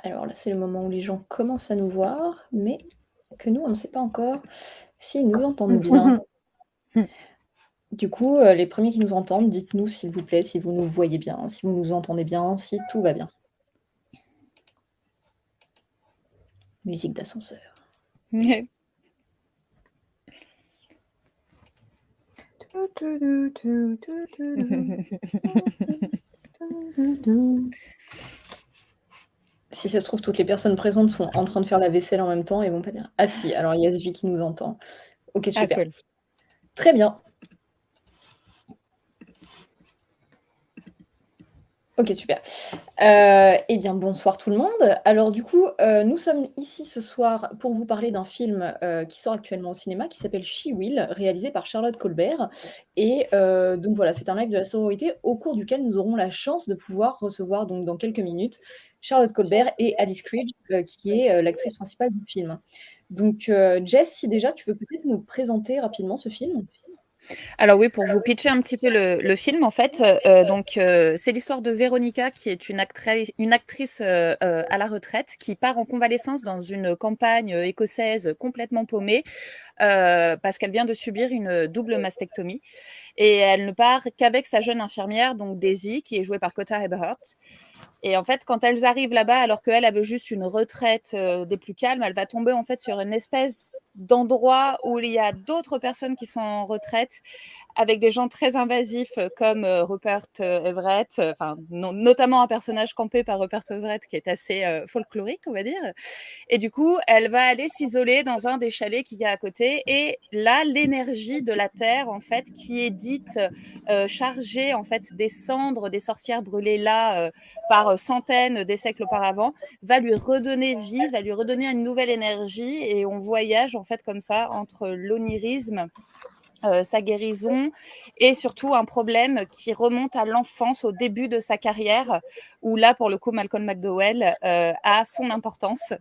Alors là, c'est le moment où les gens commencent à nous voir, mais que nous, on ne sait pas encore s'ils nous entendent bien. Du coup, les premiers qui nous entendent, dites-nous s'il vous plaît, si vous nous voyez bien, si vous nous entendez bien, si tout va bien. Musique d'ascenseur. Si ça se trouve, toutes les personnes présentes sont en train de faire la vaisselle en même temps et vont pas dire: «Ah si, alors il y a Zvi qui nous entend». OK, Ah, super. cool. Très bien. OK, super. Eh bien, bonsoir tout le monde. Alors du coup, nous sommes ici ce soir pour vous parler d'un film, qui sort actuellement au cinéma, qui s'appelle She Will, réalisé par Charlotte Colbert et donc voilà, c'est un live de la sororité au cours duquel nous aurons la chance de pouvoir recevoir donc dans quelques minutes, Charlotte Colbert et Alice Krige, qui est, l'actrice principale du film. Donc Jess, si déjà tu veux peut-être nous présenter rapidement ce film? Alors oui, pour vous pitcher un petit peu le film, en fait, c'est l'histoire de Véronica, qui est une actrice à la retraite, qui part en convalescence dans une campagne écossaise complètement paumée, parce qu'elle vient de subir une double mastectomie. Et elle ne part qu'avec sa jeune infirmière, donc Daisy, qui est jouée par Kota Eberhardt. Et en fait, quand elles arrivent là-bas, alors qu'elle veut juste une retraite des plus calmes, elle va tomber en fait sur une espèce d'endroit où il y a d'autres personnes qui sont en retraite, avec des gens très invasifs comme Rupert Everett, notamment un personnage campé par Rupert Everett qui est assez folklorique, on va dire. Et du coup, elle va aller s'isoler dans un des chalets qu'il y a à côté. Et là, l'énergie de la terre, en fait, qui est dite chargée en fait des cendres des sorcières brûlées là par centaines des siècles auparavant, va lui redonner vie, va lui redonner une nouvelle énergie. Et on voyage en fait comme ça entre l'onirisme, sa guérison et surtout un problème qui remonte à l'enfance, au début de sa carrière, où là, pour le coup, Malcolm McDowell a son importance,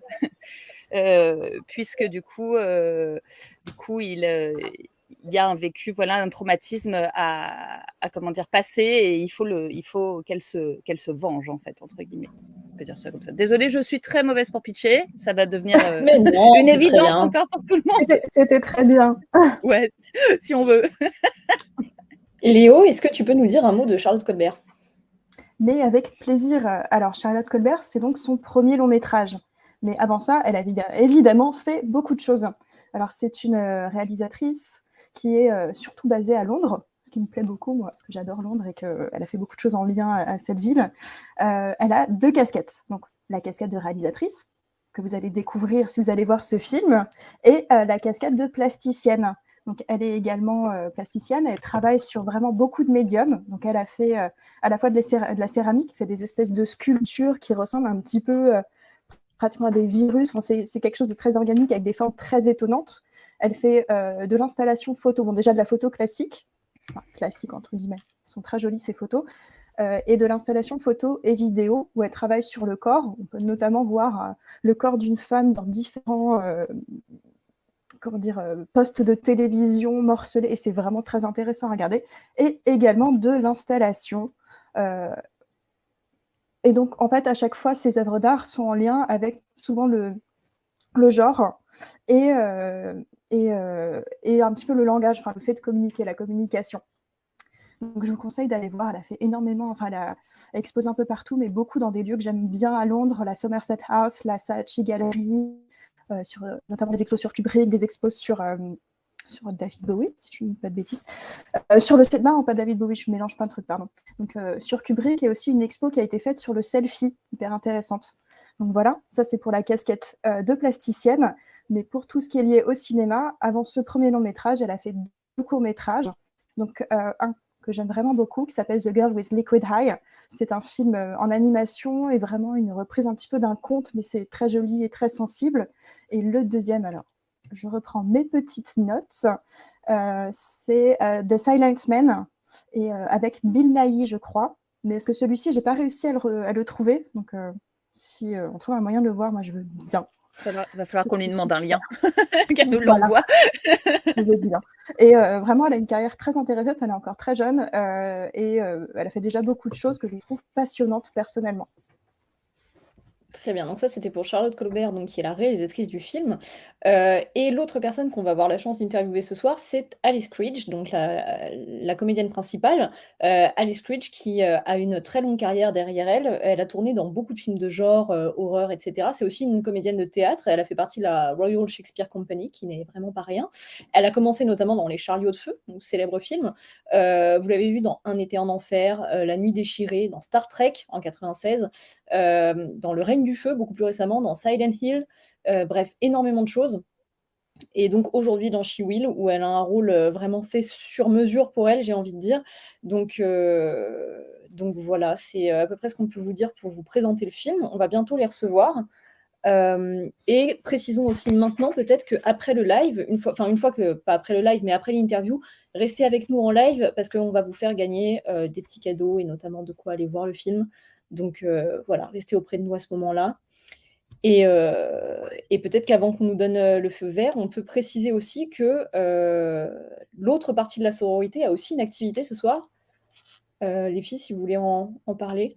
puisque du coup, il y a un vécu, voilà, un traumatisme à comment dire, passer, et il faut qu'elle se venge, en fait, entre guillemets. On peut dire ça comme ça. Désolée, je suis très mauvaise pour pitcher. Ça va devenir Mais non, une c'est très évidence bien. encore pour tout le monde. C'était très bien. Ouais, si on veut. Léo, est-ce que tu peux nous dire un mot de Charlotte Colbert? Mais avec plaisir. Alors, Charlotte Colbert, c'est donc son premier long métrage. Mais avant ça, elle a évidemment fait beaucoup de choses. Alors, c'est une réalisatrice qui est surtout basée à Londres, ce qui me plaît beaucoup, moi, parce que j'adore Londres et qu'elle a fait beaucoup de choses en lien à cette ville. Elle a deux casquettes. Donc, la casquette de réalisatrice, que vous allez découvrir si vous allez voir ce film, et la casquette de plasticienne. Donc, elle est également plasticienne. Elle travaille sur vraiment beaucoup de médiums. Donc, elle a fait à la fois de la céramique, fait des espèces de sculptures qui ressemblent un petit peu pratiquement à des virus. Enfin, c'est quelque chose de très organique avec des formes très étonnantes. Elle fait de l'installation photo, bon déjà de la photo classique, enfin, classique entre guillemets, elles sont très jolies ces photos, et de l'installation photo et vidéo où elle travaille sur le corps. On peut notamment voir le corps d'une femme dans différents postes de télévision morcelés, et c'est vraiment très intéressant à regarder, et également de l'installation. Et donc, en fait, à chaque fois, ces œuvres d'art sont en lien avec souvent le genre et un petit peu le langage, enfin, le fait de communiquer, la communication. Donc, je vous conseille d'aller voir. Elle a fait énormément, enfin, elle expose un peu partout, mais beaucoup dans des lieux que j'aime bien à Londres, la Somerset House, la Saatchi Gallery, notamment des expos sur Kubrick, des expos sur David Bowie, si je ne dis pas de bêtises. Sur le non, pas David Bowie, je mélange plein de trucs, pardon. Donc, sur Kubrick, il y a aussi une expo qui a été faite sur le selfie, hyper intéressante. Donc voilà, ça c'est pour la casquette de plasticienne. Mais pour tout ce qui est lié au cinéma, avant ce premier long métrage, elle a fait deux courts métrages. Donc, un que j'aime vraiment beaucoup, qui s'appelle The Girl with Liquid Eye. C'est un film en animation et vraiment une reprise un petit peu d'un conte, mais c'est très joli et très sensible. Et le deuxième, alors, je reprends mes petites notes, c'est The Silent Man, et avec Bill Nighy, je crois. Mais est-ce que celui-ci, j'ai pas réussi à le trouver. Donc, si on trouve un moyen de le voir, moi, je veux bien. Va falloir qu'on lui demande un lien, qu'elle nous Voilà. l'envoie. Je veux bien. Et vraiment, elle a une carrière très intéressante. Elle est encore très jeune et elle a fait déjà beaucoup de choses que je trouve passionnantes personnellement. Très bien, donc ça c'était pour Charlotte Colbert, donc qui est la réalisatrice du film. Et l'autre personne qu'on va avoir la chance d'interviewer ce soir, c'est Alice Krige, donc la comédienne principale. Alice Krige qui, a une très longue carrière derrière elle. Elle a tourné dans beaucoup de films de genre, horreur et cetera. C'est aussi une comédienne de théâtre. Elle a fait partie de la Royal Shakespeare Company, qui n'est vraiment pas rien. Elle a commencé notamment dans Les Chariots de feu, donc célèbre film. Vous l'avez vu dans Un été en enfer, La nuit déchirée, dans Star Trek en 96, dans Le règne du feu, beaucoup plus récemment, dans Silent Hill, bref, énormément de choses. Et donc aujourd'hui dans She Will, où elle a un rôle vraiment fait sur mesure pour elle, j'ai envie de dire. Donc voilà, c'est à peu près ce qu'on peut vous dire pour vous présenter le film. On va bientôt les recevoir. Et précisons aussi maintenant peut-être qu'après le live, une fois que, pas après le live, mais après l'interview, restez avec nous en live parce qu'on va vous faire gagner des petits cadeaux et notamment de quoi aller voir le film. Donc voilà, restez auprès de nous à ce moment-là. Et peut-être qu'avant qu'on nous donne le feu vert, on peut préciser aussi que l'autre partie de la sororité a aussi une activité ce soir. Les filles, si vous voulez en parler.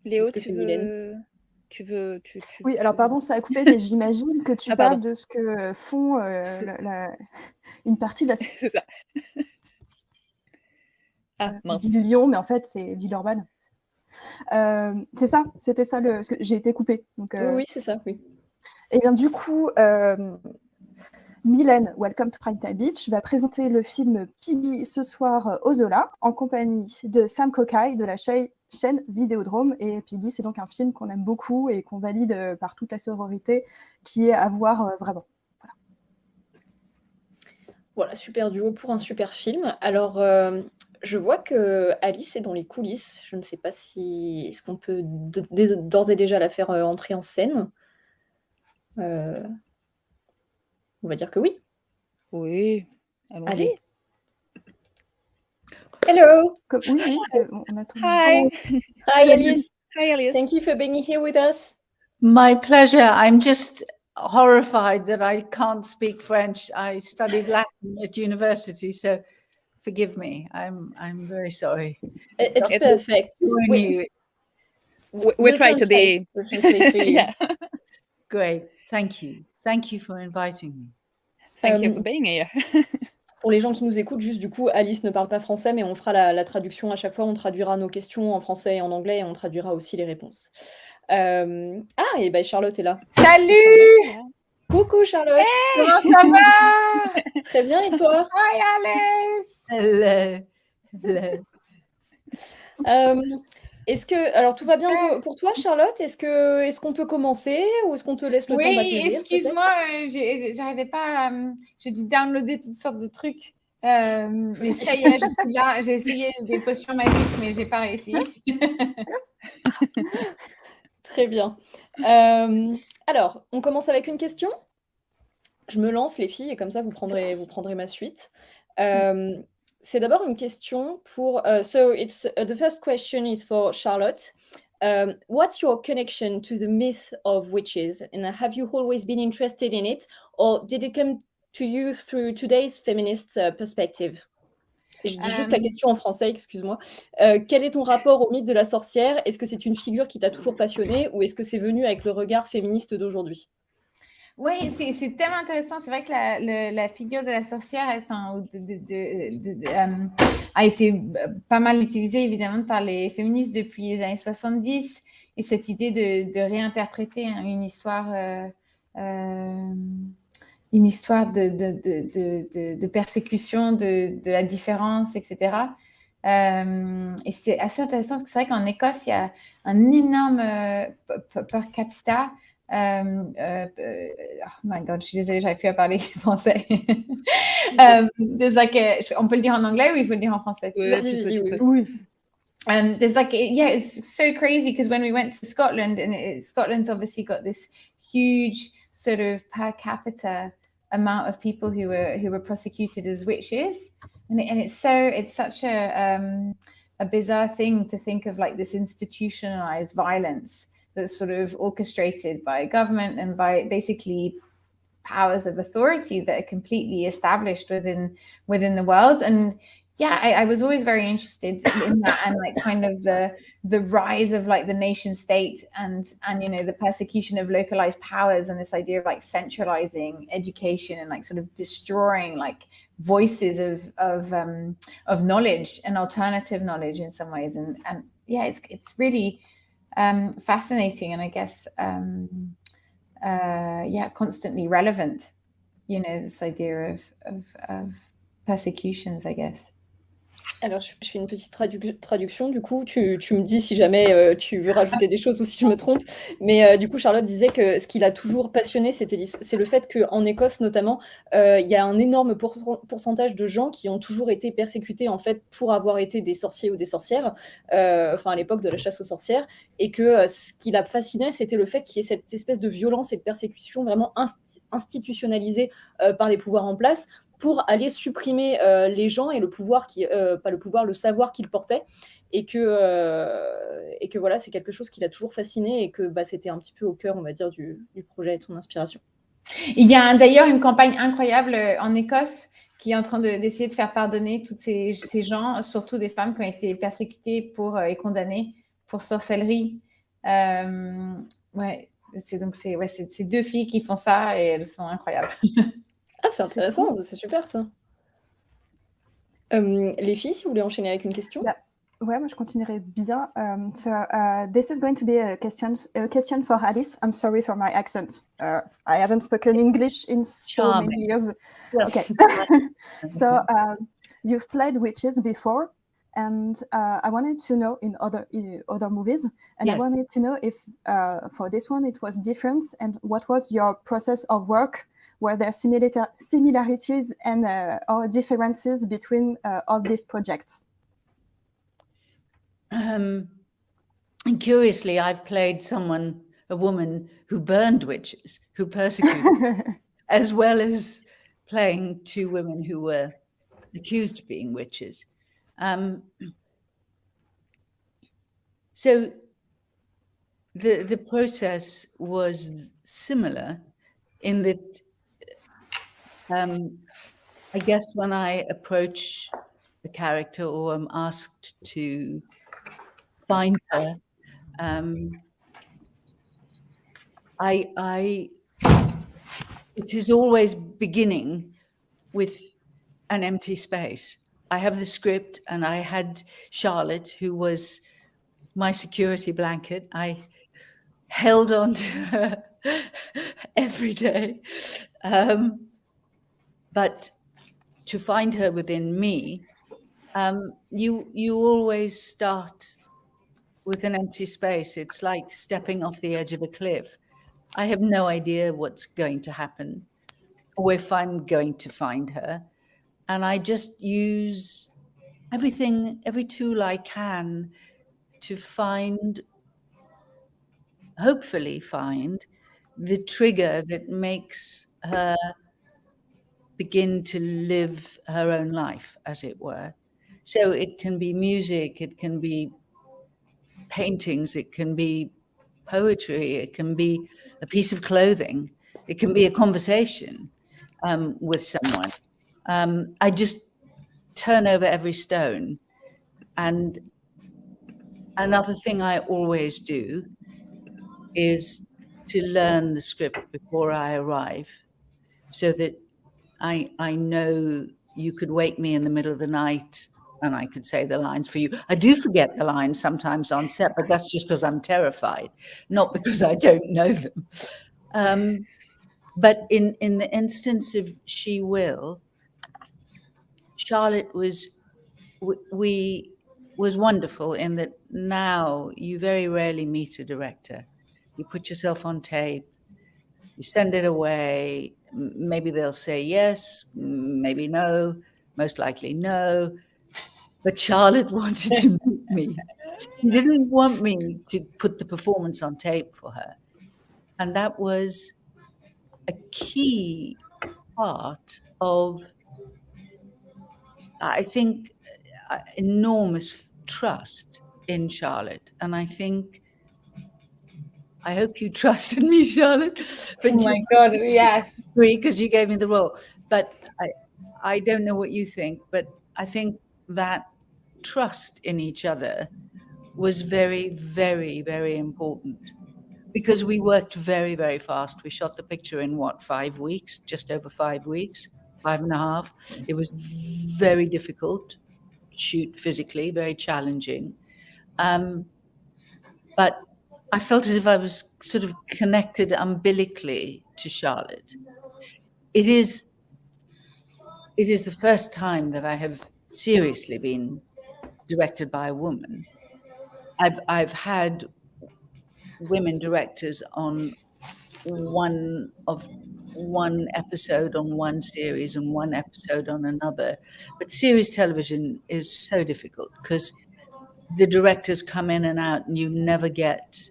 Léo, Tu veux... Oui, alors pardon, ça a coupé, mais j'imagine que tu parles de ce que font une partie de la... C'est ça. Mince. Lyon, mais en fait, c'est Villeurbanne. C'est ça, c'était ça, parce que j'ai été coupée. Donc, Oui, c'est ça, oui. Et bien du coup, Mylène, Welcome to Primetime Beach, va présenter le film Piggy ce soir au Zola, en compagnie de Sam Kokai de la chaîne Vidéodrome. Et Piggy, c'est donc un film qu'on aime beaucoup et qu'on valide par toute la sororité, qui est à voir vraiment. Voilà, super duo pour un super film. Alors, je vois que Alice est dans les coulisses. Je ne sais pas si est-ce qu'on peut d'ores et déjà la faire entrer en scène. On va dire que oui. Oui, allons-y. Allez. Hello. Oui, on a tout. Hi. Hi, Alice. Hi, Alice. Thank you for being here with us. My pleasure. I'm just horrified that I can't speak French. I studied Latin at university, so forgive me. I'm very sorry. It's perfect. We try to be. Yeah. Great. Thank you. Thank you for inviting me. Thank you for being here. Pour les gens qui nous écoutent, juste du coup, Alice ne parle pas français, mais on fera la traduction à chaque fois. On traduira nos questions en français et en anglais et on traduira aussi les réponses. Et ben Charlotte est là. Salut! Charlotte. Coucou Charlotte. Hey, comment ça va? Très bien, et toi? Hi Alice. Hello. Alors tout va bien pour toi, Charlotte? Est-ce qu'on peut commencer ou est-ce qu'on te laisse le temps d'atterrir? Oui, excuse-moi, j'arrivais pas. J'ai dû downloader toutes sortes de trucs. Mais ça y est, je suis là. J'ai essayé des potions magiques, mais j'ai pas réussi. Très bien. Alors, on commence avec une question? Je me lance, les filles, et comme ça, vous prendrez ma suite. C'est d'abord une question pour... the first question is for Charlotte. What's your connection to the myth of witches? And have you always been interested in it? Or did it come to you through today's feminist perspective? Et je dis juste la question en français, excuse-moi. Quel est ton rapport au mythe de la sorcière? Est-ce que c'est une figure qui t'a toujours passionnée ou est-ce que c'est venu avec le regard féministe d'aujourd'hui? Oui, c'est tellement intéressant. C'est vrai que la figure de la sorcière a été pas mal utilisée, évidemment, par les féministes depuis les années 70. Et cette idée de réinterpréter une histoire de persécution, de la différence, etc. Et c'est assez intéressant parce que c'est vrai qu'en Écosse, il y a un énorme per capita. Oh my God, je suis désolée, j'arrive plus à parler français. On peut le dire en anglais ou il faut le dire en français? Oui. There's it's so crazy because when we went to Scotland, and Scotland's obviously got this huge sort of per capita amount of people who were prosecuted as witches, and it's such a bizarre thing to think of, like this institutionalized violence that's sort of orchestrated by government and by basically powers of authority that are completely established within the world. And I was always very interested in that, and like kind of the rise of like the nation state and you know, the persecution of localized powers, and this idea of like centralizing education and like sort of destroying like voices of knowledge and alternative knowledge in some ways, and yeah, it's really fascinating, and I guess constantly relevant, you know, this idea of persecutions, I guess. Alors, je fais une petite traduction, du coup, tu me dis si jamais tu veux rajouter des choses ou si je me trompe. Mais du coup, Charlotte disait que ce qui l'a toujours passionné, c'est le fait qu'en Écosse, notamment, il y a un énorme pourcentage de gens qui ont toujours été persécutés, en fait, pour avoir été des sorciers ou des sorcières, enfin, à l'époque de la chasse aux sorcières, et que ce qui l'a fasciné, c'était le fait qu'il y ait cette espèce de violence et de persécution vraiment institutionnalisée par les pouvoirs en place, pour aller supprimer les gens et le pouvoir, pas le pouvoir, le savoir qu'ils portaient, et que voilà, c'est quelque chose qui l'a toujours fasciné, et que bah, c'était un petit peu au cœur, on va dire, du projet et de son inspiration. Il y a d'ailleurs une campagne incroyable en Écosse qui est en train d'essayer de faire pardonner tous ces gens, surtout des femmes qui ont été persécutées et condamnées pour sorcellerie. Ouais, c'est 2 filles qui font ça et elles sont incroyables. Ah, c'est intéressant, c'est super ça. Les filles, si vous voulez enchaîner avec une question. Ouais, moi je continuerai bien. This is going to be a question for Alice. I'm sorry for my accent. I haven't spoken English in so many years. Okay. So you've played witches before, and I wanted to know in other movies, and Yes. I wanted to know if for this one it was different, and what was your process of work? Were there similarities and or differences between all these projects? And curiously, I've played a woman who burned witches, who persecuted, as well as playing 2 women who were accused of being witches. So the process was similar in that, I guess when I approach the character or am asked to find her, it is always beginning with an empty space. I have the script, and I had Charlotte, who was my security blanket. I held on to her every day. But to find her within me, you always start with an empty space. It's like stepping off the edge of a cliff. I have no idea what's going to happen or if I'm going to find her. And I just use every tool I can to hopefully find the trigger that makes her begin to live her own life, as it were. So it can be music, it can be paintings, it can be poetry, it can be a piece of clothing, it can be a conversation with someone. I just turn over every stone. And another thing I always do is to learn the script before I arrive, so that I know you could wake me in the middle of the night and I could say the lines for you. I do forget the lines sometimes on set, but that's just because I'm terrified, not because I don't know them. But in the instance of She Will, Charlotte was wonderful in that now you very rarely meet a director. You put yourself on tape, you send it away, maybe they'll say yes, maybe no, most likely no. But Charlotte wanted to meet me. She didn't want me to put the performance on tape for her. And that was a key part of, I think, enormous trust in Charlotte. And I hope you trusted me, Charlotte. But oh my God, yes. Because you gave me the role. But I don't know what you think, but I think that trust in each other was very, very, very important, because we worked very, very fast. We shot the picture in 5 weeks, just over 5 weeks, 5.5. It was very difficult to shoot physically, very challenging. But I felt as if I was sort of connected umbilically to Charlotte. It is the first time that I have seriously been directed by a woman. I've had women directors on one episode on one series and one episode on another, but series television is so difficult because the directors come in and out and you never get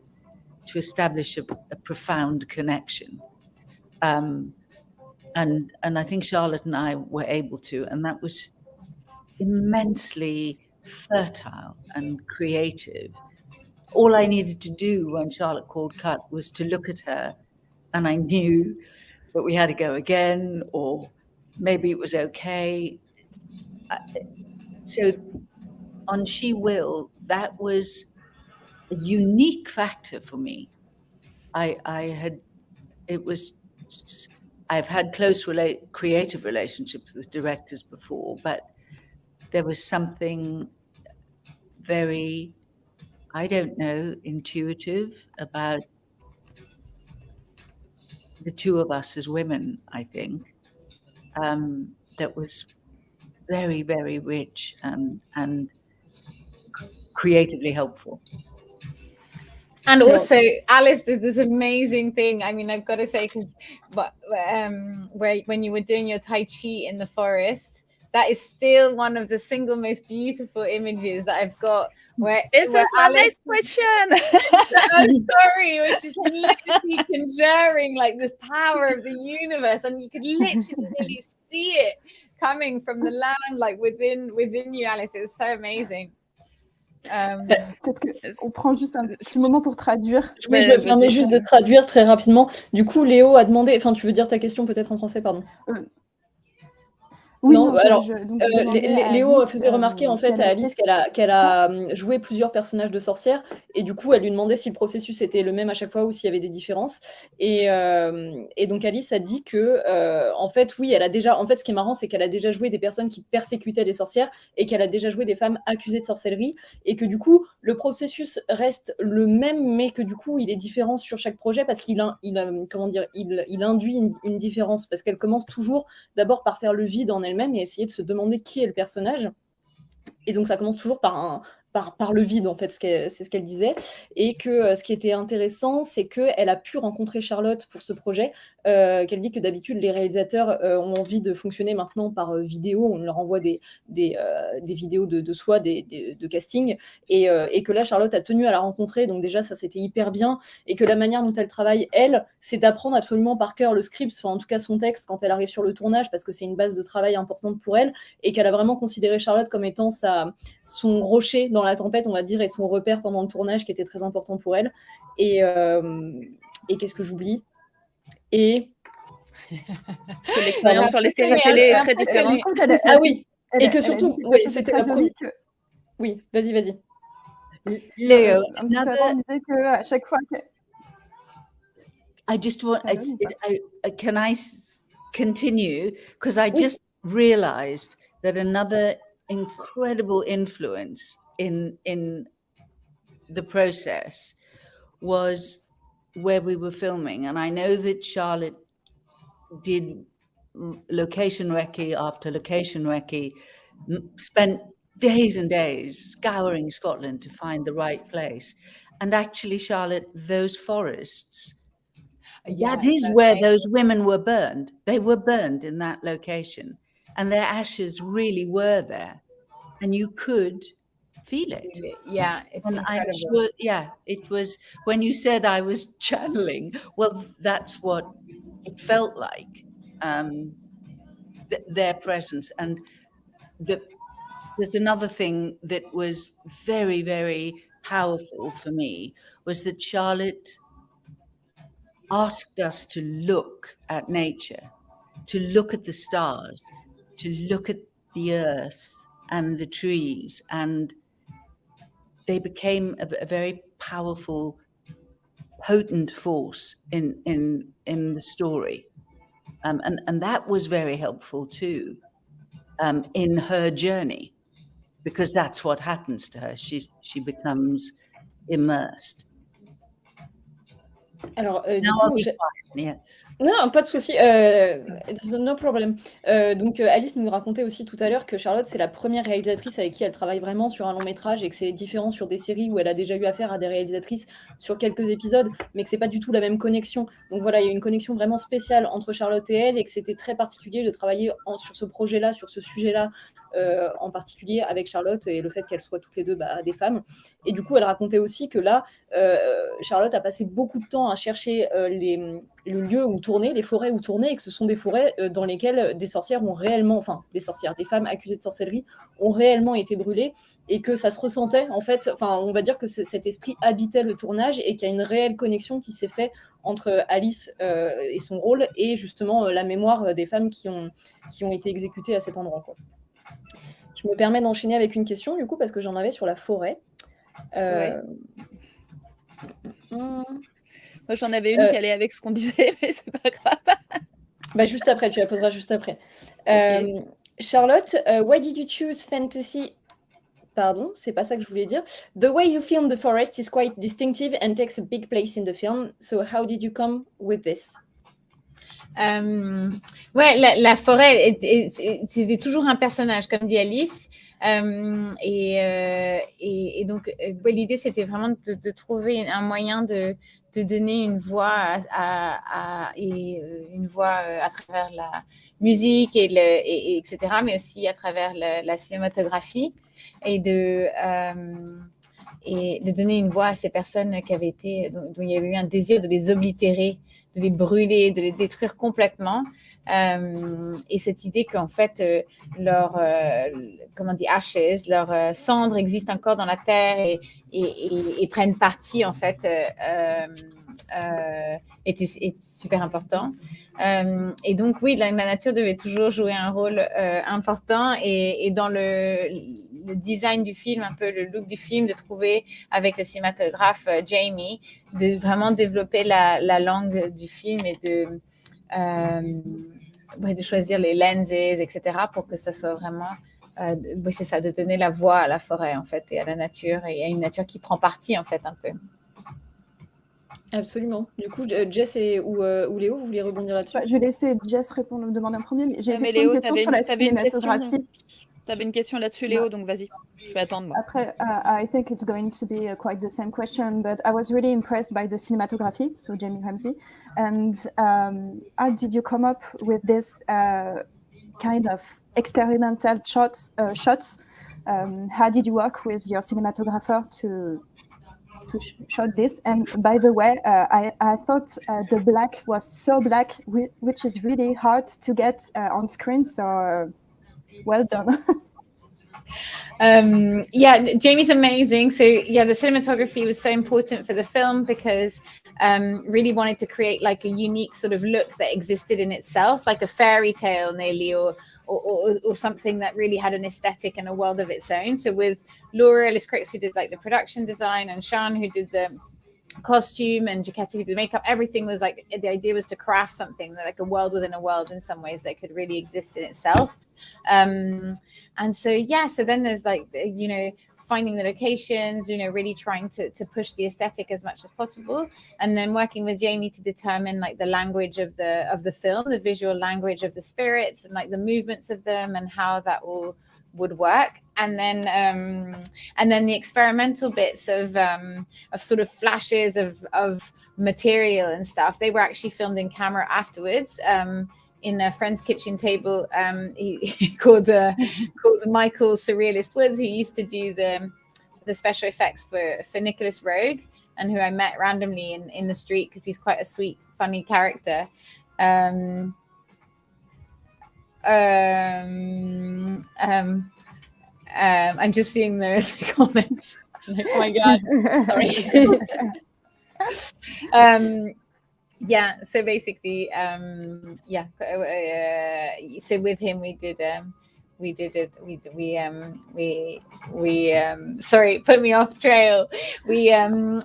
to establish a profound connection. And I think Charlotte and I were able to, and that was immensely fertile and creative. All I needed to do when Charlotte called cut was to look at her, and I knew that we had to go again, or maybe it was okay. So on She Will, that was a unique factor for me. I've had close creative relationships with directors before, but there was something very, I don't know, intuitive about the two of us as women, I think, that was very, very rich and creatively helpful. And also, Alice did this amazing thing. I mean, I've got to say, because when you were doing your Tai Chi in the forest, that is still one of the single most beautiful images that I've got. This is my next question. I'm sorry, which is when you just see conjuring like this power of the universe, and you could literally see it coming from the land, like within you, Alice. It was so amazing. Peut-être qu'on prend juste un petit moment pour traduire. Oui, je me permets juste de traduire très rapidement. Du coup, Léo a demandé, enfin, tu veux dire ta question peut-être en français, pardon. Oui, non, alors, Léo faisait remarquer en fait à Alice qu'elle a joué plusieurs personnages de sorcières, et du coup elle lui demandait si le processus était le même à chaque fois ou s'il y avait des différences, et donc Alice a dit que en fait oui, elle a déjà, en fait ce qui est marrant c'est qu'elle a déjà joué des personnes qui persécutaient les sorcières et qu'elle a déjà joué des femmes accusées de sorcellerie, et que du coup le processus reste le même, mais que du coup il est différent sur chaque projet parce qu'il induit une différence, parce qu'elle commence toujours d'abord par faire le vide en elle-même et essayer de se demander qui est le personnage. Et donc ça commence toujours par le vide, en fait, c'est ce qu'elle disait. Et que ce qui était intéressant, c'est qu'elle a pu rencontrer Charlotte pour ce projet, qu'elle dit que d'habitude, les réalisateurs ont envie de fonctionner maintenant par vidéo. On leur envoie des vidéos de soi, de casting. Et que là, Charlotte a tenu à la rencontrer. Donc déjà, ça, c'était hyper bien. Et que la manière dont elle travaille, elle, c'est d'apprendre absolument par cœur le script, enfin en tout cas son texte, quand elle arrive sur le tournage, parce que c'est une base de travail importante pour elle. Et qu'elle a vraiment considéré Charlotte comme étant son rocher dans la tempête, on va dire, et son repère pendant le tournage qui était très important pour elle. Et qu'est-ce que j'oublie ? Et que l'expérience sur les séries télé est très différente. Ah oui, et que surtout, oui, c'était la première. Oui, vas-y. Léo, un petit peu avant, on disait qu'à chaque fois que... Can I continue? Because I just realized that another incredible influence in the process was where we were filming. And I know that Charlotte did location recce after location recce, spent days and days scouring Scotland to find the right place. And actually, Charlotte, those forests, that is where those women were burned. They were burned in that location, and their ashes really were there, and you could feel it. Yeah, it's and incredible. I'm sure, it was when you said I was channeling. Well, that's what it felt like. Their presence, and there's another thing that was very, very powerful for me, was that Charlotte asked us to look at nature, to look at the stars, to look at the earth, and the trees, and they became a very powerful, potent force in the story, and that was very helpful too, in her journey, because that's what happens to her. She becomes immersed. Alors, du Now I'll coup, be je- quiet. Yeah. Non, pas de souci, no problem. Donc, Alice nous racontait aussi tout à l'heure que Charlotte, c'est la première réalisatrice avec qui elle travaille vraiment sur un long métrage et que c'est différent sur des séries où elle a déjà eu affaire à des réalisatrices sur quelques épisodes, mais que c'est pas du tout la même connexion. Donc voilà, il y a une connexion vraiment spéciale entre Charlotte et elle et que c'était très particulier de travailler sur ce projet-là, sur ce sujet-là, en particulier avec Charlotte et le fait qu'elles soient toutes les deux des femmes. Et du coup, elle racontait aussi que là, Charlotte a passé beaucoup de temps à chercher le lieu où tourner, les forêts où tourner, et que ce sont des forêts dans lesquelles des sorcières ont réellement, enfin des sorcières, des femmes accusées de sorcellerie ont réellement été brûlées, et que ça se ressentait en fait, enfin on va dire que cet esprit habitait le tournage et qu'il y a une réelle connexion qui s'est faite entre Alice et son rôle et justement la mémoire des femmes qui ont été exécutées à cet endroit, quoi. Je me permets d'enchaîner avec une question du coup parce que j'en avais sur la forêt. Moi, j'en avais une qui allait avec ce qu'on disait, mais c'est pas grave. Bah, juste après, tu la poseras juste après. Okay. Charlotte, why did you choose fantasy? Pardon, c'est pas ça que je voulais dire. The way you film the forest is quite distinctive and takes a big place in the film. So how did you come with this? Ouais, la forêt, c'était toujours un personnage, comme dit Alice. Et donc, l'idée, c'était vraiment de trouver un moyen de donner une voix une voix à travers la musique etc., mais aussi à travers la cinématographie et de donner une voix à ces personnes qui avaient été, dont il y avait eu un désir de les oblitérer, de les brûler, de les détruire complètement. Et cette idée qu'en fait, ashes, leurs cendres existent encore dans la terre et prennent partie, en fait, est super important. Et donc, oui, la nature devait toujours jouer un rôle important. Et dans le design du film, un peu le look du film, de trouver avec le cinématographe Jamie, de vraiment développer la langue du film et de choisir les lenses, etc., pour que ça soit vraiment, c'est ça, de donner la voix à la forêt, en fait, et à la nature, et à une nature qui prend parti, en fait, un peu. Absolument. Du coup, Jess ou Léo, vous voulez rebondir là-dessus? Je vais laisser Jess demander en premier, mais j'ai mais Léo, Léo, une question sur la cinématographie. Tu avais une question là-dessus, Léo, donc vas-y, je vais attendre. Moi. Après, I think it's going to be quite the same question, but I was really impressed by the cinematography, so Jamie Ramsey. And how did you come up with this kind of experimental shots? How did you work with your cinematographer to shot this? And by the way, I thought the black was so black, which is really hard to get on screen. So well done. Yeah, Jamie's amazing. So yeah, the cinematography was so important for the film because really wanted to create like a unique sort of look that existed in itself, like a fairy tale nearly, or something that really had an aesthetic and a world of its own. So with Laura Ellis-Cricks, who did like the production design, and Sean, who did the costume, and Giacchetti, who did the makeup, everything was like, the idea was to craft something like a world within a world in some ways that could really exist in itself. And so, yeah, so then there's like, you know, finding the locations, you know, really trying to push the aesthetic as much as possible, and then working with Jamie to determine like the language of the film, the visual language of the spirits, and like the movements of them and how that all would work. And then the experimental bits of sort of flashes of material and stuff, they were actually filmed in camera afterwards. In a friend's kitchen table, he called Michael Surrealist Woods, who used to do the special effects for Nicholas Rogue, and who I met randomly in the street because he's quite a sweet, funny character. I'm just seeing the comments. Like, oh my god, sorry. Yeah, so basically, so with him we did sorry, put me off trail. With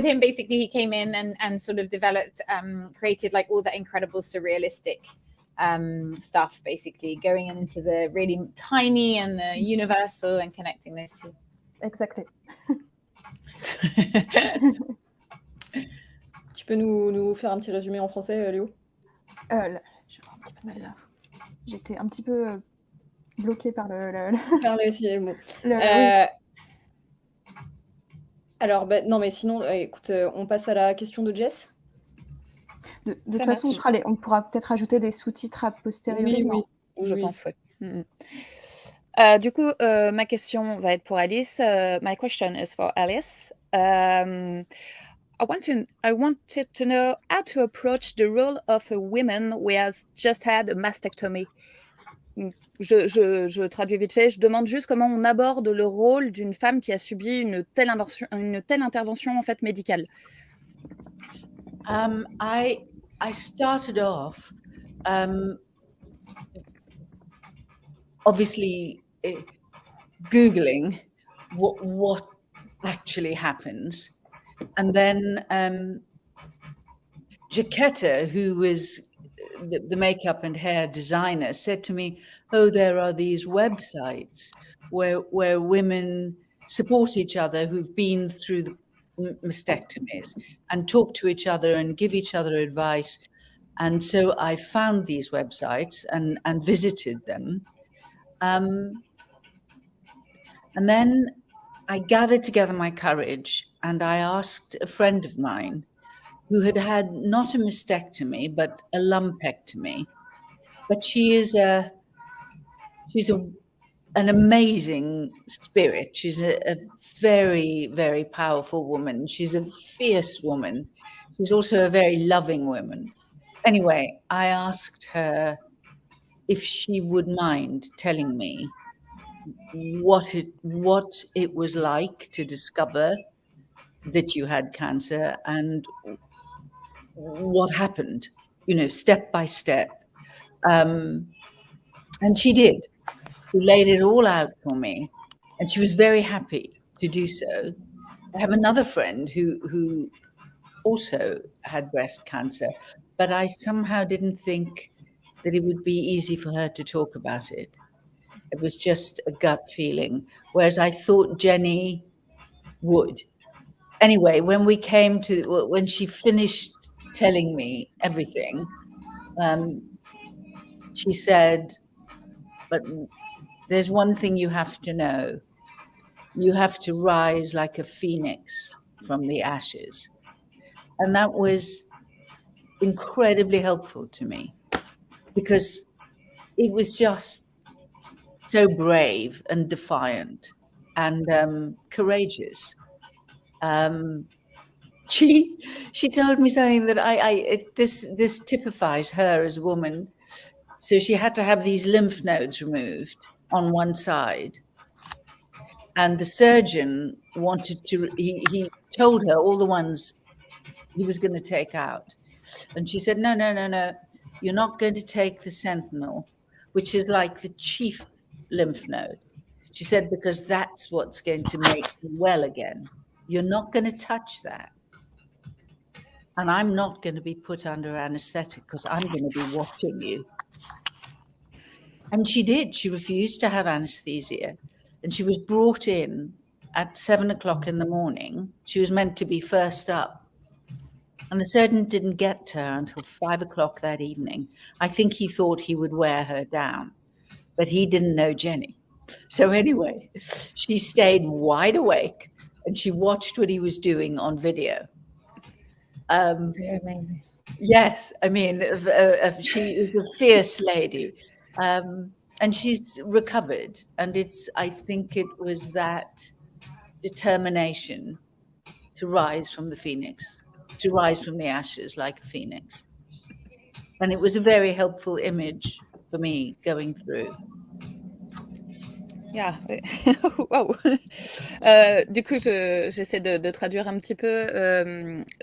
him, basically he came in and sort of developed, created like all that incredible surrealistic stuff, basically going into the really tiny and the universal and connecting those two. Exactly. Tu peux nous faire un petit résumé en français, Léo? J'ai un petit peu de mal là. J'étais un petit peu bloquée par Parler aussi, bon. oui. Alors, non, mais sinon, écoute, on passe à la question de Jess. De toute façon, on pourra peut-être ajouter des sous-titres a posteriori. Oui, je pense, oui. Du coup, ma question va être pour Alice. My question is for Alice. I wanted to know how to approach the role of a woman who has just had a mastectomy. Je traduis vite fait. Je demande juste comment on aborde le rôle d'une femme qui a subi une telle intervention en fait médicale. I started off obviously Googling what actually happens, and then Jaquetta, who was the makeup and hair designer, said to me, "Oh, there are these websites where women support each other who've been through the mastectomies and talk to each other and give each other advice." And so I found these websites and visited them. And then I gathered together my courage and I asked a friend of mine who had had not a mastectomy, but a lumpectomy. But she's an amazing spirit. She's a very, very powerful woman. She's a fierce woman. She's also a very loving woman. Anyway, I asked her if she would mind telling me what it was like to discover that you had cancer and what happened, step by step. And she did. She laid it all out for me, and she was very happy to do so. I have another friend who also had breast cancer, but I somehow didn't think that it would be easy for her to talk about it. It was just a gut feeling, whereas I thought Jenny would. Anyway, when she finished telling me everything, she said, "But there's one thing you have to know. You have to rise like a phoenix from the ashes." And that was incredibly helpful to me because it was just so brave and defiant and courageous. She told me something that this typifies her as a woman. So she had to have these lymph nodes removed on one side, and the surgeon he told her all the ones he was going to take out, and she said, no, you're not going to take the sentinel, which is like the chief lymph node. She said, because that's what's going to make you well again. You're not going to touch that. And I'm not going to be put under anesthetic because I'm going to be watching you. And she did. She refused to have anesthesia. And she was brought in at 7 o'clock in the morning. She was meant to be first up. And the surgeon didn't get to her until 5 o'clock that evening. I think he thought he would wear her down, but he didn't know Jenny. So anyway, she stayed wide awake and she watched what he was doing on video. Yes, I mean, she is a fierce lady. And she's recovered. And I think it was that determination to rise from the phoenix, to rise from the ashes like a phoenix. And it was a very helpful image for me going through. Yeah. Wow. Du coup, j'essaie de traduire un petit peu.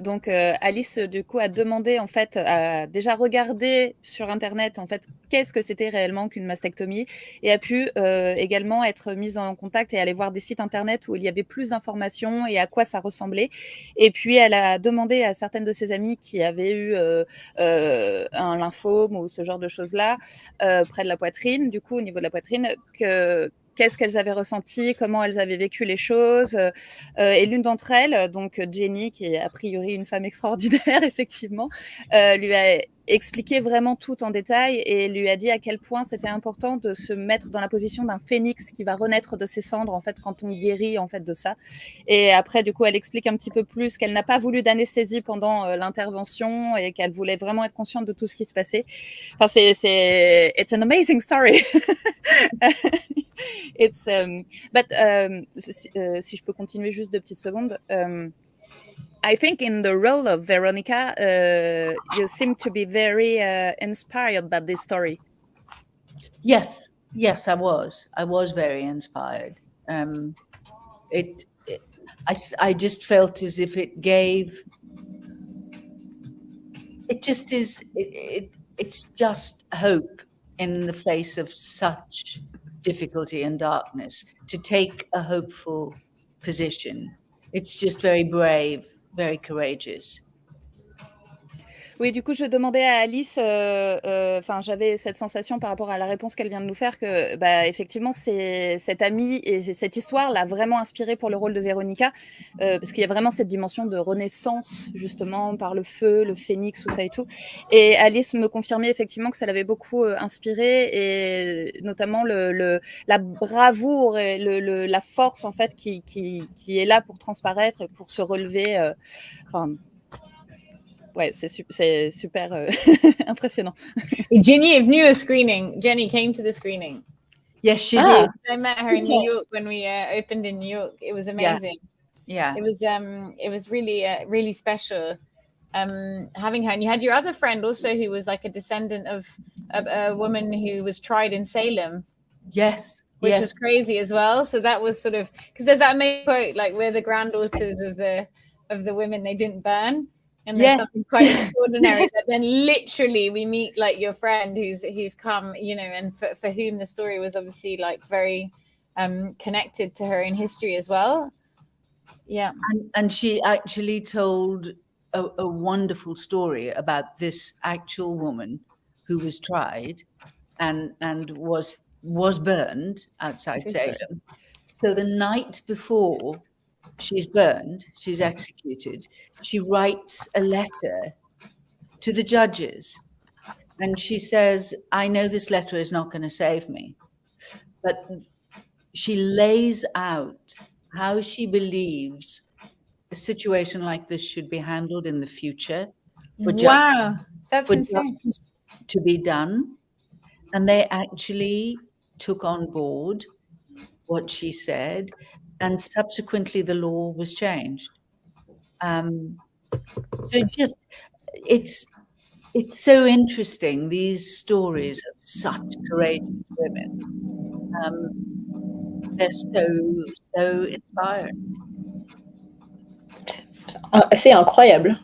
Donc, Alice, du coup, a demandé, en fait, a déjà regardé sur Internet, en fait, qu'est-ce que c'était réellement qu'une mastectomie, et a pu également être mise en contact et aller voir des sites Internet où il y avait plus d'informations et à quoi ça ressemblait. Et puis, elle a demandé à certaines de ses amies qui avaient eu un lymphome ou ce genre de choses-là près de la poitrine, du coup, au niveau de la poitrine, qu'est-ce qu'elles avaient ressenti, comment elles avaient vécu les choses. Et l'une d'entre elles, donc Jenny, qui est a priori une femme extraordinaire, effectivement, lui a expliqué vraiment tout en détail et lui a dit à quel point c'était important de se mettre dans la position d'un phénix qui va renaître de ses cendres, en fait, quand on guérit, en fait, de ça. Et après, du coup, elle explique un petit peu plus qu'elle n'a pas voulu d'anesthésie pendant l'intervention et qu'elle voulait vraiment être consciente de tout ce qui se passait. Enfin, it's an amazing story. It's, si je peux continuer juste 2 petites secondes. I think in the role of Veronica, you seem to be very inspired by this story. Yes, I was very inspired. I just felt as if it gave. It just is. It's just hope in the face of such difficulty and darkness. To take a hopeful position, it's just very brave, very courageous. Oui, du coup, je demandais à Alice, enfin, j'avais cette sensation par rapport à la réponse qu'elle vient de nous faire que, bah, effectivement, cette amie et cette histoire l'a vraiment inspirée pour le rôle de Véronica, parce qu'il y a vraiment cette dimension de renaissance, justement, par le feu, le phénix, tout ça et tout. Et Alice me confirmait effectivement que ça l'avait beaucoup inspirée, et notamment la bravoure et la force, en fait, qui est là pour transparaître et pour se relever. Enfin, ouais, c'est super impressionnant. Jenny of Newer screening. Jenny came to the screening. Yes, she did. So I met her in New York when we opened in New York. It was amazing. Yeah. It was really really special having her. And you had your other friend also who was like a descendant of a woman who was tried in Salem. Yes. Which was crazy as well. So that was sort of, because there's that amazing quote, like, we're the granddaughters of the women they didn't burn. And there's something quite extraordinary. But then literally we meet like your friend who's come, you know, and for whom the story was obviously like very connected to her in history as well. Yeah. And she actually told a wonderful story about this actual woman who was tried and was burned outside Salem. So the night before she's burned, she's executed, she writes a letter to the judges. And she says, I know this letter is not going to save me. But she lays out how she believes a situation like this should be handled in the future for justice to be done. And they actually took on board what she said, and subsequently the law was changed. So it's so interesting, these stories of such courageous women. They're so inspiring. C'est incroyable.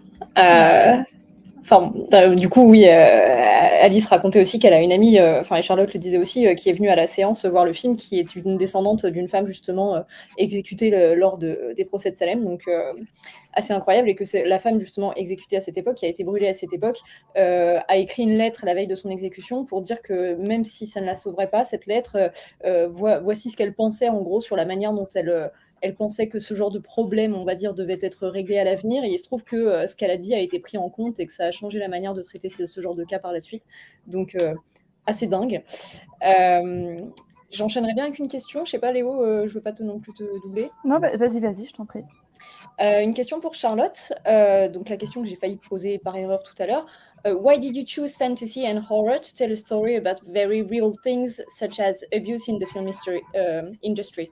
Enfin, du coup, oui, Alice racontait aussi qu'elle a une amie, et Charlotte le disait aussi, qui est venue à la séance voir le film, qui est une descendante d'une femme justement exécutée lors des procès de Salem, donc assez incroyable, et que c'est la femme justement exécutée à cette époque, qui a été brûlée à cette époque, a écrit une lettre la veille de son exécution pour dire que même si ça ne la sauverait pas, cette lettre, voici ce qu'elle pensait en gros sur la manière dont elle pensait que ce genre de problème, on va dire, devait être réglé à l'avenir. Et il se trouve que ce qu'elle a dit a été pris en compte et que ça a changé la manière de traiter ce genre de cas par la suite. Donc, assez dingue. J'enchaînerai bien avec une question. Je ne sais pas, Léo, je ne veux pas non plus te doubler. Non, vas-y, je t'en prie. Une question pour Charlotte. Donc, la question que j'ai failli poser par erreur tout à l'heure. Why did you choose fantasy and horror to tell a story about very real things such as abuse in the film industry?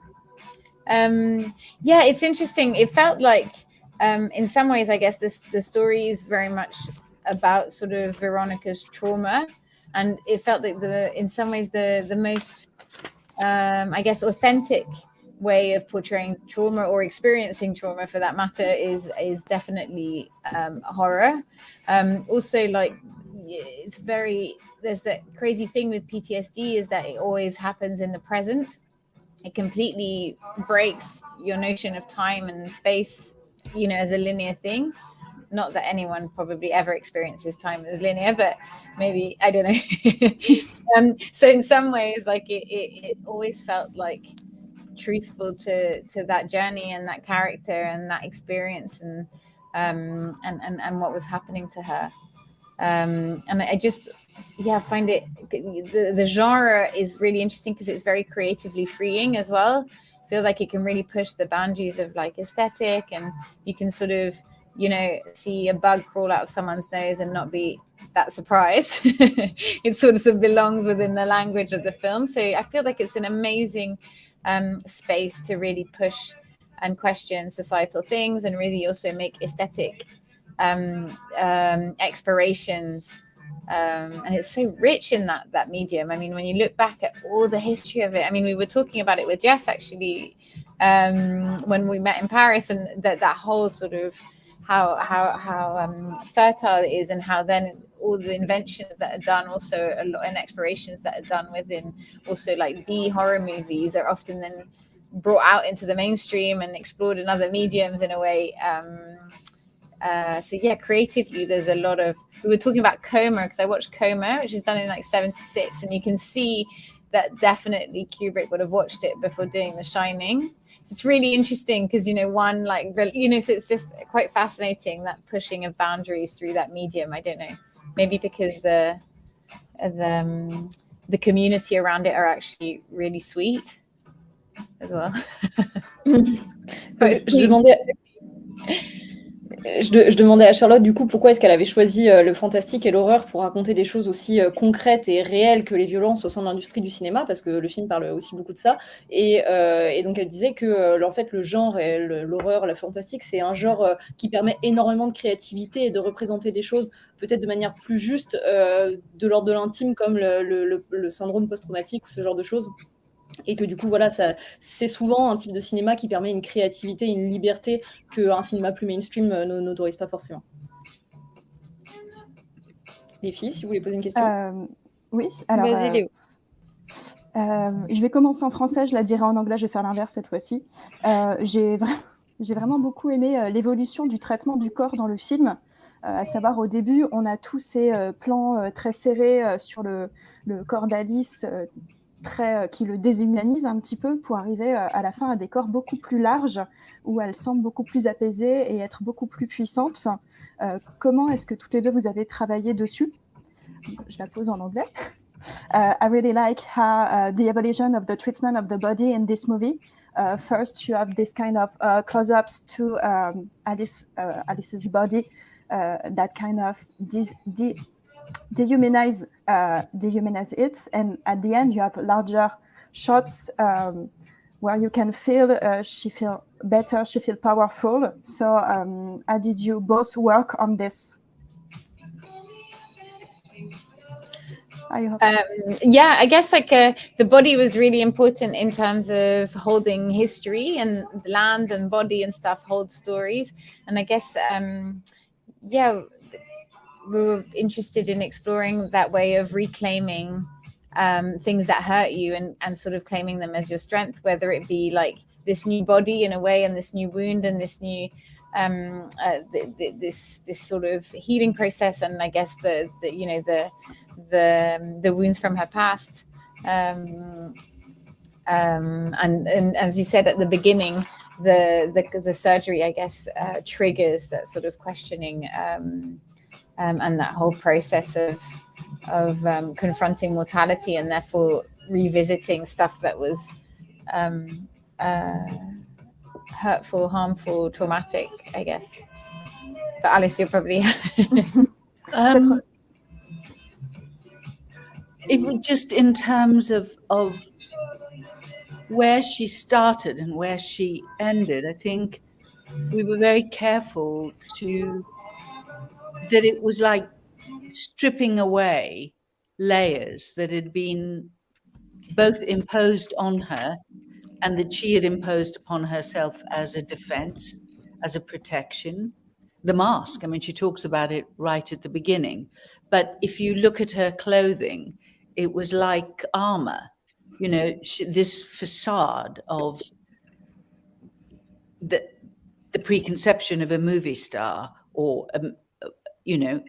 Yeah, it's interesting. It felt like, in some ways, I guess the story is very much about sort of Veronica's trauma, and it felt like in some ways the most I guess, authentic way of portraying trauma or experiencing trauma, for that matter, is definitely horror. Also, like, it's very, there's that crazy thing with PTSD is that it always happens in the present. It completely breaks your notion of time and space, you know, as a linear thing. Not that anyone probably ever experiences time as linear, but maybe, I don't know. So in some ways, like, it always felt like truthful to that journey and that character and that experience and what was happening to her. And I just, find it, the genre is really interesting because it's very creatively freeing as well. I feel like it can really push the boundaries of like aesthetic, and you can sort of, you know, see a bug crawl out of someone's nose and not be that surprised. It sort of belongs within the language of the film. So I feel like it's an amazing space to really push and question societal things, and really also make aesthetic explorations, and it's so rich in that medium. I mean, when you look back at all the history of it, I mean, we were talking about it with Jess actually when we met in Paris, and that whole sort of how fertile it is, and how then all the inventions that are done, also a lot, and explorations that are done within also like B horror movies, are often then brought out into the mainstream and explored in other mediums in a way. So yeah, creatively, there's a lot of, we were talking about Coma, because I watched Coma, which is done in like 76, and you can see that definitely Kubrick would have watched it before doing The Shining. It's really interesting because, you know, one, like, you know, so it's just quite fascinating, that pushing of boundaries through that medium. I don't know, maybe because the community around it are actually really sweet as well. Je demandais à Charlotte, du coup, pourquoi est-ce qu'elle avait choisi le fantastique et l'horreur pour raconter des choses aussi concrètes et réelles que les violences au sein de l'industrie du cinéma, parce que le film parle aussi beaucoup de ça. Et donc, elle disait que, en fait, le genre, et l'horreur, la fantastique, c'est un genre qui permet énormément de créativité et de représenter des choses peut-être de manière plus juste, de l'ordre de l'intime, comme le syndrome post-traumatique ou ce genre de choses. Et que du coup, voilà, c'est souvent un type de cinéma qui permet une créativité, une liberté qu'un cinéma plus mainstream n'autorise pas forcément. Les filles, si vous voulez poser une question. Oui, alors... Vas-y, Léo. Je vais commencer en français, je la dirai en anglais, je vais faire l'inverse cette fois-ci. J'ai vraiment beaucoup aimé l'évolution du traitement du corps dans le film. À savoir, au début, on a tous ces plans très serrés sur le corps d'Alice, qui le déshumanise un petit peu, pour arriver à la fin à des corps beaucoup plus larges, où elle semble beaucoup plus apaisée et être beaucoup plus puissante. Comment est-ce que toutes les deux vous avez travaillé dessus? Je la pose en anglais. I really like how the evolution of the treatment of the body in this movie. First, you have this kind of close-ups to Alice's body, that kind of dehumanize it, and at the end you have larger shots where you can feel she feel better, she feel powerful. So how did you both work on this? Yeah, I guess like the body was really important in terms of holding history, and the land and body and stuff hold stories. And I guess yeah, we were interested in exploring that way of reclaiming things that hurt you, and sort of claiming them as your strength, whether it be like this new body in a way, and this new wound, and this new this sort of healing process, and I guess the you know the wounds from her past, and as you said at the beginning, the surgery, I guess, triggers that sort of questioning, and that whole process of confronting mortality, and therefore revisiting stuff that was hurtful, harmful, traumatic, I guess. But Alice, you're probably it was just in terms of where she started and where she ended. I think we were very careful that it was like stripping away layers that had been both imposed on her and that she had imposed upon herself as a defense, as a protection. The mask, I mean, she talks about it right at the beginning. But if you look at her clothing, it was like armor, you know, this facade of the preconception of a movie star, or, you know,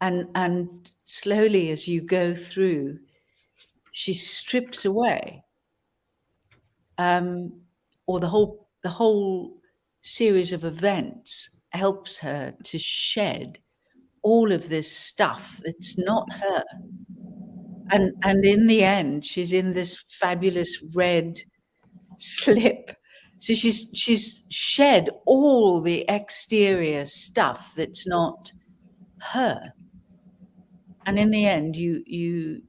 and slowly as you go through, she strips away, or the whole series of events helps her to shed all of this stuff that's not her. And in the end, she's in this fabulous red slip. So she's shed all the exterior stuff that's not her. And in the end, you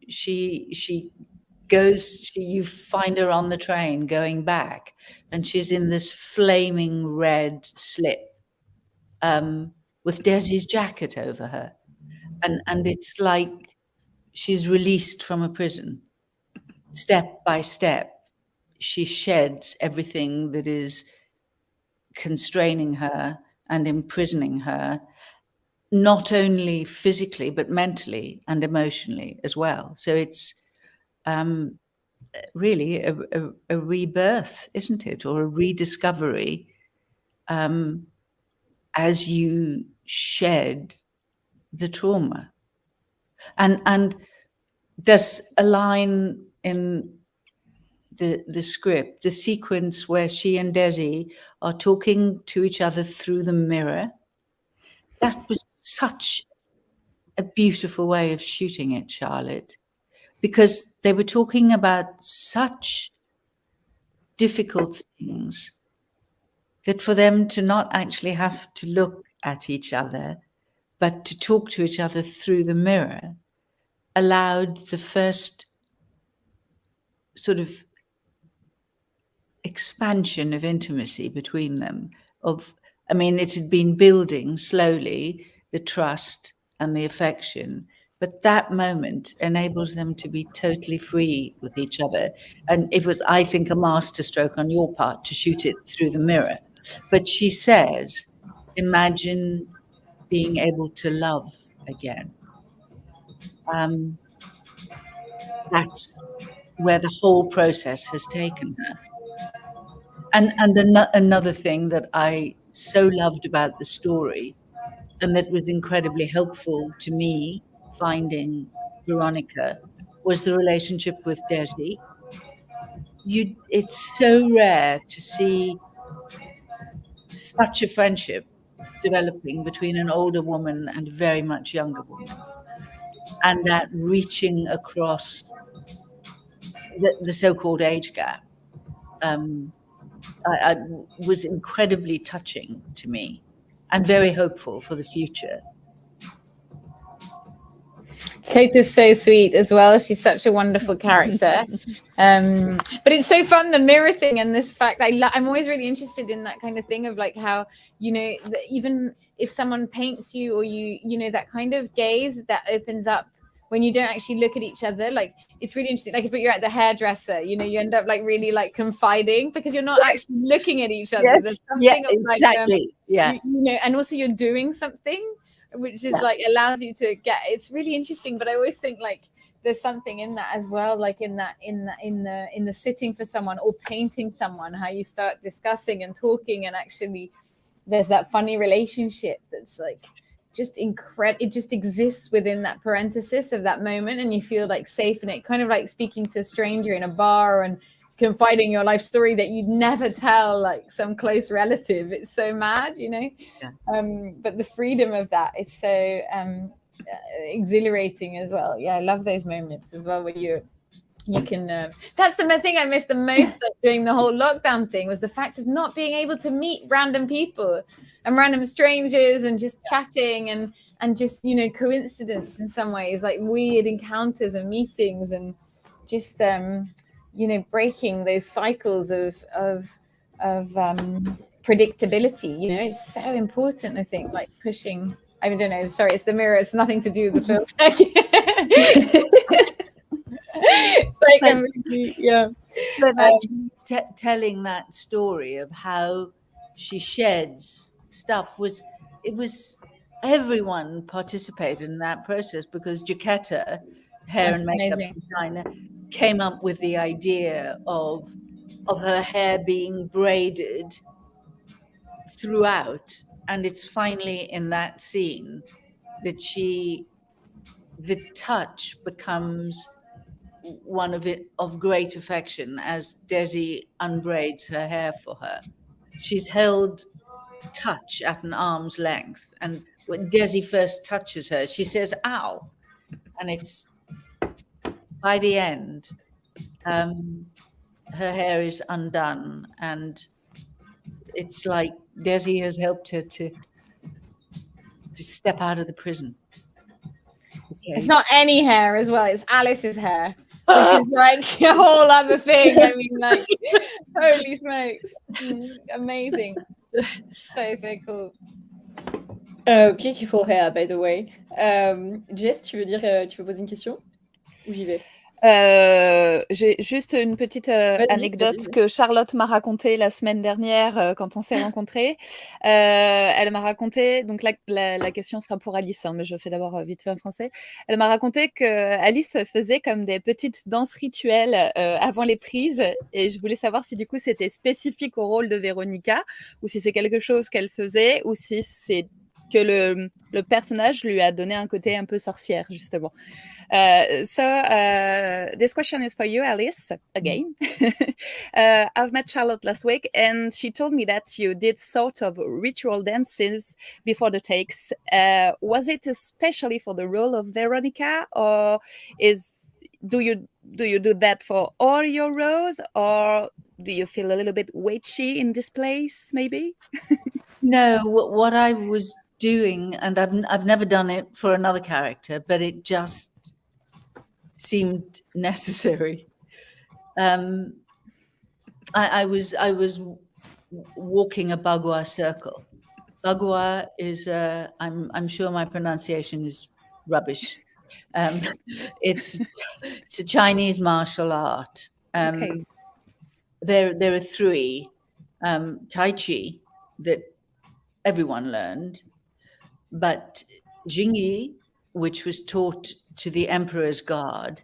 find her on the train going back, and she's in this flaming red slip, with Desi's jacket over her. And it's like she's released from a prison. Step by step, she sheds everything that is constraining her and imprisoning her, not only physically, but mentally and emotionally as well. So it's really a rebirth, isn't it? Or a rediscovery, as you shed the trauma. And there's a line in the script, the sequence where she and Desi are talking to each other through the mirror. That was such a beautiful way of shooting it, Charlotte, because they were talking about such difficult things that for them to not actually have to look at each other, but to talk to each other through the mirror, allowed the first sort of expansion of intimacy between them. It had been building slowly, the trust and the affection, but that moment enables them to be totally free with each other. And it was, I think, a masterstroke on your part to shoot it through the mirror. But she says, imagine being able to love again. That's where the whole process has taken her. And another thing that I so loved about the story, and that was incredibly helpful to me finding Veronica, was the relationship with Desi. It's so rare to see such a friendship developing between an older woman and a very much younger woman, and that reaching across the so-called age gap. I was incredibly touching to me and very hopeful for the future. Kate is so sweet as well. She's such a wonderful character. But it's so fun, the mirror thing, and this fact I'm always really interested in that kind of thing of like how, you know, even if someone paints you, or you know, that kind of gaze that opens up when you don't actually look at each other. Like, it's really interesting. Like if you're at the hairdresser, you know, you end up like really like confiding because you're not actually looking at each other. Yes. There's something Exactly. you know, and also you're doing something which is like allows you to get, it's really interesting. But I always think like there's something in that as well, like in the sitting for someone or painting someone, how you start discussing and talking, and actually there's that funny relationship that's like just incredible. It just exists within that parenthesis of that moment, and you feel like safe in it, kind of like speaking to a stranger in a bar and confiding your life story that you'd never tell like some close relative. It's so mad, you know. But the freedom of that, it's so exhilarating as well. I love those moments as well where you can that's the thing I missed the most during the whole lockdown thing, was the fact of not being able to meet random people and random strangers and just chatting and just, you know, coincidence in some ways, like weird encounters and meetings, and just you know, breaking those cycles of predictability. You know, it's so important, I think, like pushing, I don't know, sorry, it's the mirror, it's nothing to do with the film. It's like But- a movie, yeah. But actually telling that story of how she sheds stuff was everyone participated in that process, because Jaquetta, hair That's and makeup amazing. designer, came up with the idea of her hair being braided throughout, and it's finally in that scene that the touch becomes one of great affection as Desi unbraids her hair for her. She's held touch at an arm's length, and when Desi first touches her, she says "ow," and it's by the end, her hair is undone, and it's like Desi has helped her to step out of the prison. Okay. It's not any hair as well, it's Alice's hair, which is like a whole other thing. I mean, like, holy smokes. Amazing. So cool. Beautiful hair, by the way. Jess, tu veux poser une question ou j'y vais? J'ai juste une petite anecdote que Charlotte m'a racontée la semaine dernière quand on s'est rencontrés. Elle m'a raconté, donc la question sera pour Alice, hein, mais je fais d'abord vite fait en français. Elle m'a raconté que Alice faisait comme des petites danses rituelles avant les prises, et je voulais savoir si du coup c'était spécifique au rôle de Véronica, ou si c'est quelque chose qu'elle faisait, ou si c'est que le personnage lui a donné un côté un peu sorcière, justement. This question is for you, Alice, again. I've met Charlotte last week, and she told me that you did sort of ritual dances before the takes. Was it especially for the role of Veronica, or do you do that for all your roles, or do you feel a little bit witchy in this place, maybe? No, what I was doing, and I've never done it for another character, but it just seemed necessary. I was walking a Bagua circle. Bagua is I'm sure my pronunciation is rubbish. It's a Chinese martial art. Okay. There are three: Tai Chi that everyone learned, but Jingyi, which was taught to the Emperor's guard,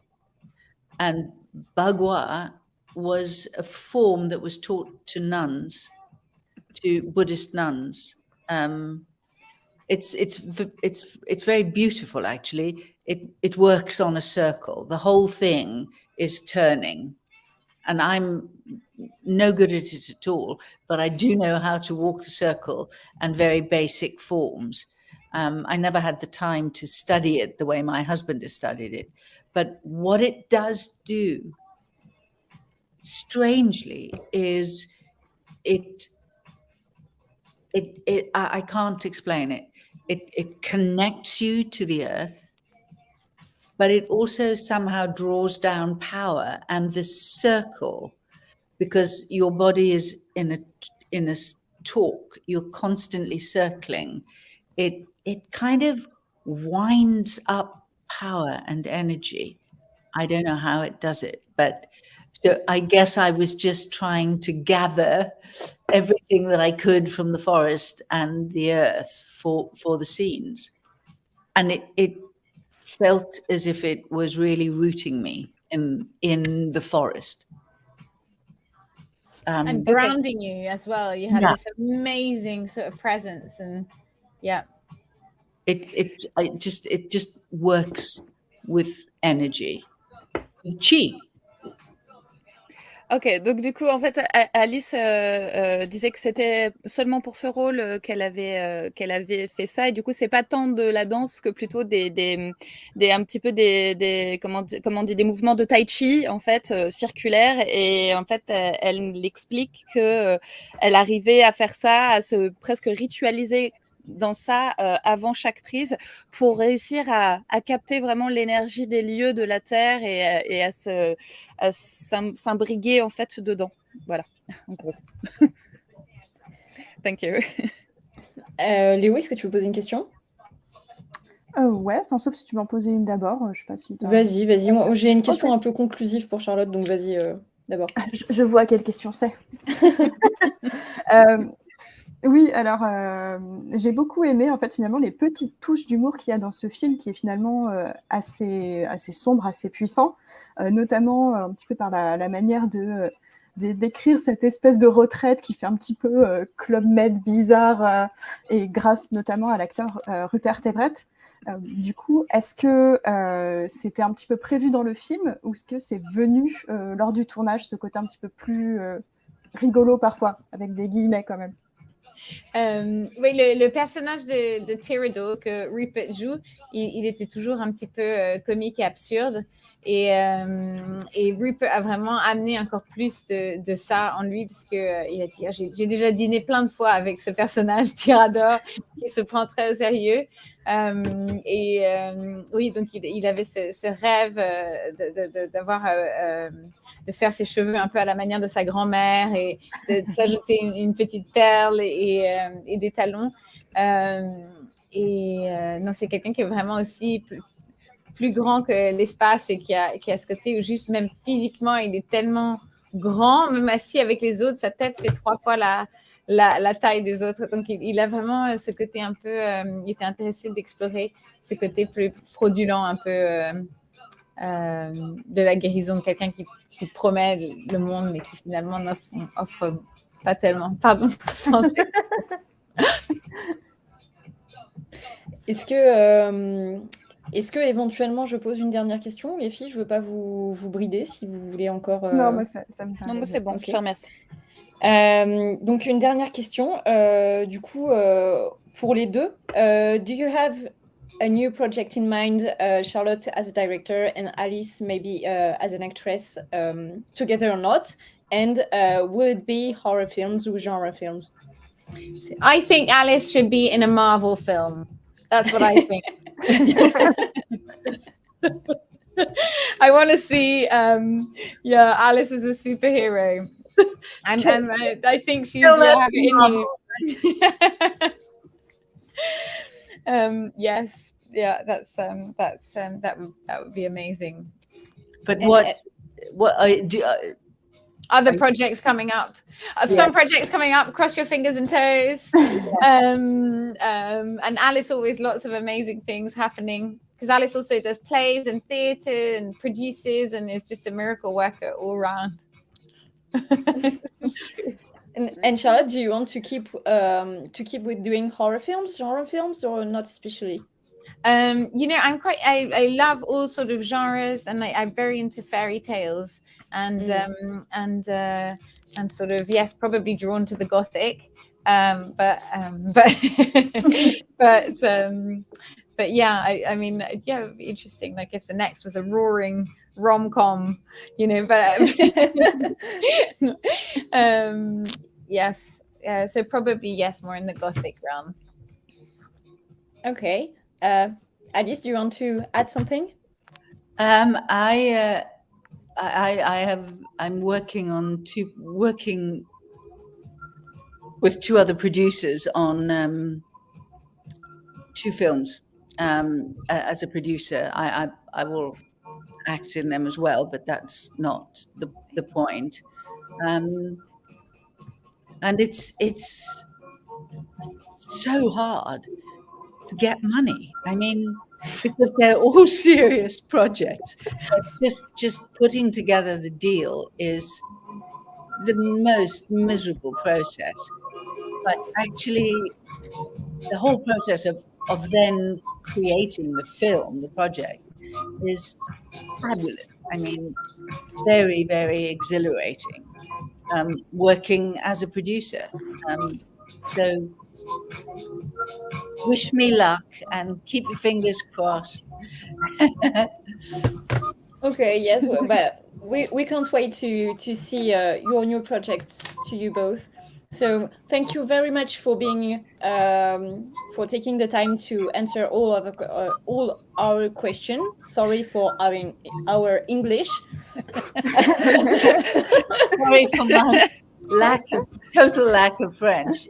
and Bagua was a form that was taught to nuns, to Buddhist nuns. It's very beautiful, actually. It works on a circle. The whole thing is turning, and I'm no good at it at all, but I do know how to walk the circle and very basic forms. I never had the time to study it the way my husband has studied it. But what it does do, strangely, is I can't explain it. It connects you to the earth, but it also somehow draws down power, and the circle, because your body is in a talk, you're constantly circling. It kind of winds up power and energy. I don't know how it does it, but so I guess I was just trying to gather everything that I could from the forest and the earth for the scenes. And it felt as if it was really rooting me in the forest. And grounding you as well. You had Yeah. this amazing sort of presence, and yeah. It just works with energy, with chi. Ok, donc du coup, en fait, Alice disait que c'était seulement pour ce rôle qu'elle avait fait ça, et du coup, c'est pas tant de la danse que plutôt un petit peu des comment on dit, des mouvements de tai chi, en fait, circulaires, et en fait, elle explique que elle arrivait à faire ça, à se presque ritualiser dans ça avant chaque prise, pour réussir à capter vraiment l'énergie des lieux de la terre, et à s'imbriguer en fait dedans. Voilà, en gros. Thank you. Léo, est-ce que tu veux poser une question? Ouais, enfin, sauf si tu m'en posais une d'abord, je sais pas si Vas-y. Moi, j'ai une question un peu conclusive pour Charlotte, donc vas-y d'abord. Je vois quelle question c'est. Oui, alors j'ai beaucoup aimé en fait finalement les petites touches d'humour qu'il y a dans ce film qui est finalement assez sombre, assez puissant, notamment un petit peu par la manière d'écrire cette espèce de retraite qui fait un petit peu Club Med bizarre et grâce notamment à l'acteur Rupert Everett. Du coup, est-ce que c'était un petit peu prévu dans le film ou est-ce que c'est venu lors du tournage, ce côté un petit peu plus rigolo parfois, avec des guillemets quand même? Oui, le personnage de Theodore que Rupert joue, il était toujours un petit peu comique et absurde. Et Rupert a vraiment amené encore plus de ça en lui, parce qu'il a dit j'ai déjà dîné plein de fois avec ce personnage Tyrador qui se prend très au sérieux. Oui, donc il avait ce rêve d'avoir de faire ses cheveux un peu à la manière de sa grand-mère et de s'ajouter une petite perle et des talons. Non, c'est quelqu'un qui est vraiment aussi plus grand que l'espace et qui a ce côté où juste même physiquement, il est tellement grand, même assis avec les autres, sa tête fait 3 fois la taille des autres. Donc, il a vraiment ce côté un peu, il était intéressé d'explorer ce côté plus fraudulent, un peu de la guérison, quelqu'un qui promet le monde, mais qui finalement n'offre pas tellement. Pardon pour ce français. Est-ce que éventuellement je pose une dernière question, les filles? Je veux pas vous brider si vous voulez encore. Non, moi ça me Non, moi c'est bon, Ok. je te remercie. Donc une dernière question. Du coup, pour les deux, do you have a new project in mind, Charlotte as a director and Alice maybe as an actress, together or not? And will it be horror films or genre films? I think Alice should be in a Marvel film. That's what I think. I want to see, Alice is a superhero. And I think she'd have it in you. Yes, yeah, that would be amazing. But what do? Other projects coming up. Some projects coming up. Cross your fingers and toes. And Alice always lots of amazing things happening, because Alice also does plays and theatre and produces and is just a miracle worker all around. And Charlotte, do you want to keep with doing horror films, genre films, or not especially? I'm quite. I love all sort of genres, and I'm very into fairy tales, and sort of probably drawn to the gothic, but yeah, I mean, yeah, it would be interesting. Like if the next was a roaring rom-com, but yes, so probably yes, more in the gothic realm. Okay. Alice, do you want to add something? I'm working with 2 other producers on 2 films. As a producer, I will act in them as well, but that's not the point. And it's so hard to get money. I mean, because they're all serious projects. Just putting together the deal is the most miserable process. But actually, the whole process of then creating the film, the project, is fabulous. I mean, very, very exhilarating. Working as a producer. So wish me luck and keep your fingers crossed. Okay, yes, but we can't wait to see your new projects to you both. So thank you very much for being for taking the time to answer all our questions. Sorry for our English. Sorry for my total lack of French.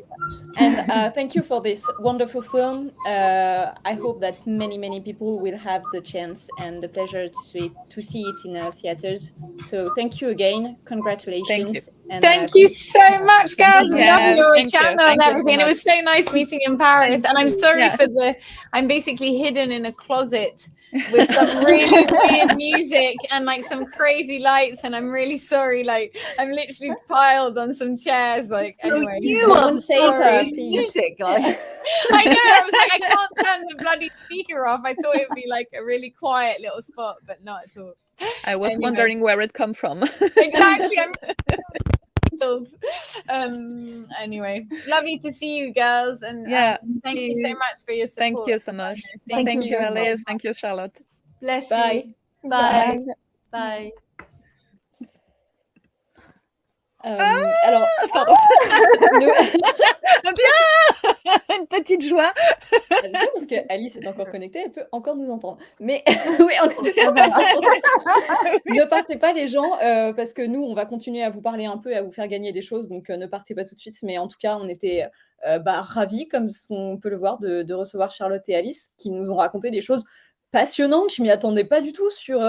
And thank you for this wonderful film. I hope that many people will have the chance and the pleasure to see it in theaters. So thank you again. Congratulations. And Thank you so much, guys. Yeah, Love your thank you. channel Thank and you so everything. It was so nice meeting in Paris. And I'm sorry Yeah. for I'm basically hidden in a closet with some really weird music and like some crazy lights. And I'm really sorry. Like I'm literally piled on some chairs. Like anyway. You Don't are say it, sorry. please. Music, like. I know. I was like, I can't turn the bloody speaker off. I thought it would be like a really quiet little spot, but not at all. I was Anyway. wondering where it come from. Exactly. Anyway, lovely to see you girls, and Yeah. thank you so much for your support. Thank you so much. Thank Thank you you, very Alice. Thank you, Charlotte. Bless Bye. you. Bye. Bye. Bye. Alors, Pardon. Une petite joie. c'est bien parce que Alice est encore connectée, elle peut encore nous entendre. Mais oui, on est tout à fait. Ne partez pas les gens, parce que nous, on va continuer à vous parler un peu et à vous faire gagner des choses. Donc, ne partez pas tout de suite. Mais en tout cas, on était ravis, comme on peut le voir, de recevoir Charlotte et Alice, qui nous ont raconté des choses passionnantes. Je m'y attendais pas du tout sur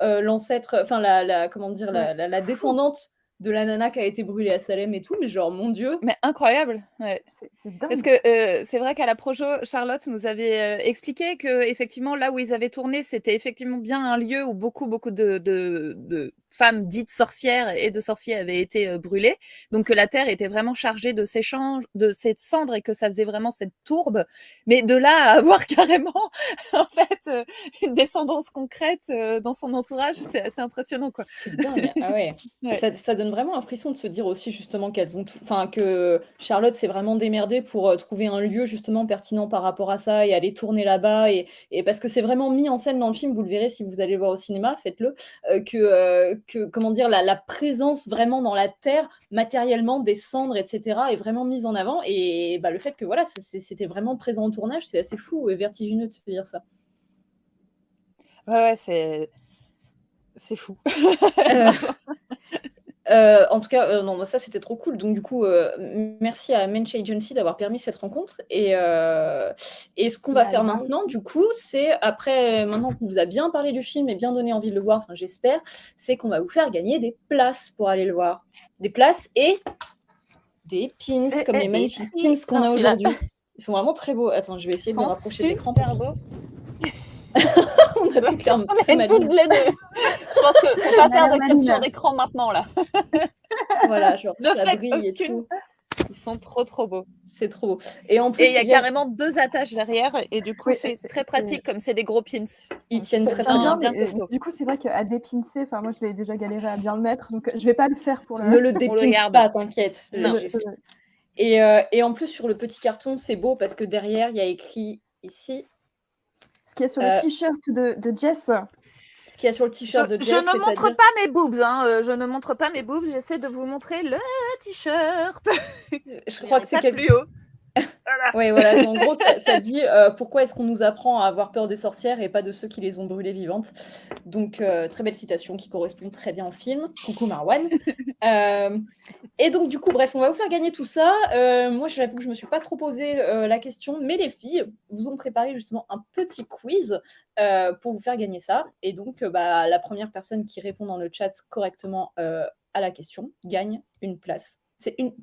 l'ancêtre, enfin la descendante de la nana qui a été brûlée à Salem et tout, mais genre, mon Dieu. Mais incroyable. Ouais. C'est dingue. Parce que c'est vrai qu'à la Projo, Charlotte nous avait expliqué que effectivement là où ils avaient tourné, c'était effectivement bien un lieu où beaucoup de femmes dites sorcières et de sorciers avaient été brûlés. Donc que la terre était vraiment chargée de ces cendres et que ça faisait vraiment cette tourbe. Mais de là à avoir carrément en fait une descendance concrète dans son entourage, c'est assez impressionnant quoi. C'est dingue. Ah ouais. Ouais. Ça donne vraiment un frisson de se dire aussi justement qu'elles ont tout, enfin que Charlotte s'est vraiment démerdée pour trouver un lieu justement pertinent par rapport à ça et aller tourner là-bas et parce que c'est vraiment mis en scène dans le film, vous le verrez si vous allez le voir au cinéma, faites-le, que comment dire, la présence vraiment dans la terre matériellement des cendres, etc. est vraiment mise en avant et le fait que voilà c'était vraiment présent au tournage, c'est assez fou et vertigineux de se dire ça. Ouais, c'est fou. En tout cas, non, ça c'était trop cool. Donc du coup, merci à Mensch Agency d'avoir permis cette rencontre. Et ce qu'on va faire maintenant, du coup, c'est maintenant qu'on vous a bien parlé du film et bien donné envie de le voir, enfin j'espère, c'est qu'on va vous faire gagner des places pour aller le voir. Des places et des pins, comme les magnifiques pins qu'on a aujourd'hui. Ils sont vraiment très beaux. Attends, je vais essayer de me rapprocher de l'écran. Super beau. On a tout clairement. On est toutes les deux. Je pense que faut pas faire de capture d'écran maintenant là. Voilà, genre Ne ça faites brille et aucune. tout. Ils sont trop beaux. C'est trop beau. Et en plus, Et il y a carrément 2 attaches derrière et du coup Oui, c'est c'est- très c'est- pratique comme c'est des gros pins. ils tiennent très Bien, bien. mais, costaud. du coup, c'est vrai qu'à dépincer, enfin moi je l'ai déjà galéré à bien le mettre, donc je vais pas le faire pour le. Ne le dépince garde. pas, t'inquiète. Non. J'ai fait. Et en plus, sur le petit carton, c'est beau parce que derrière, il y a écrit ici. Ce qu'il y a sur le t-shirt de Jess. Ce qu'il y a sur le t-shirt de Jess. Je ne montre pas mes boobs, hein. Je ne montre pas mes boobs. J'essaie de vous montrer le t-shirt. Je crois que c'est plus haut. Oui, voilà. En gros, ça dit pourquoi est-ce qu'on nous apprend à avoir peur des sorcières et pas de ceux qui les ont brûlées vivantes. Donc, très belle citation qui correspond très bien au film. Coucou Marwan. Et donc, du coup, bref, on va vous faire gagner tout ça. Moi, j'avoue que je ne me suis pas trop posé la question, mais les filles vous ont préparé justement un petit quiz pour vous faire gagner ça. Et donc, la première personne qui répond dans le chat correctement à la question gagne une place. C'est une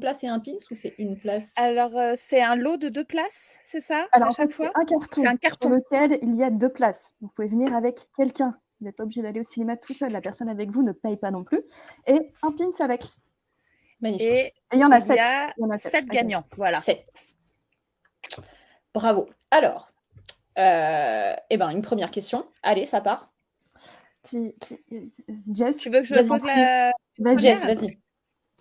place et un pins ou c'est une place? Alors, c'est un lot de 2 places, c'est ça? Alors, à en chaque fait, fois c'est un carton, C'est un carton. sur lequel il y a 2 places. Vous pouvez venir avec quelqu'un. Vous n'êtes pas obligé d'aller au cinéma tout seul. La personne avec vous ne paye pas non plus. Et un pins avec. Magnifique. Et il y en a il 7. y a Il y en a 7 gagnants. Voilà. 7. Bravo. Alors, une première question. Allez, ça part. Jess, Tu veux que je Jess, pose la vas-y. Jess, vas-y.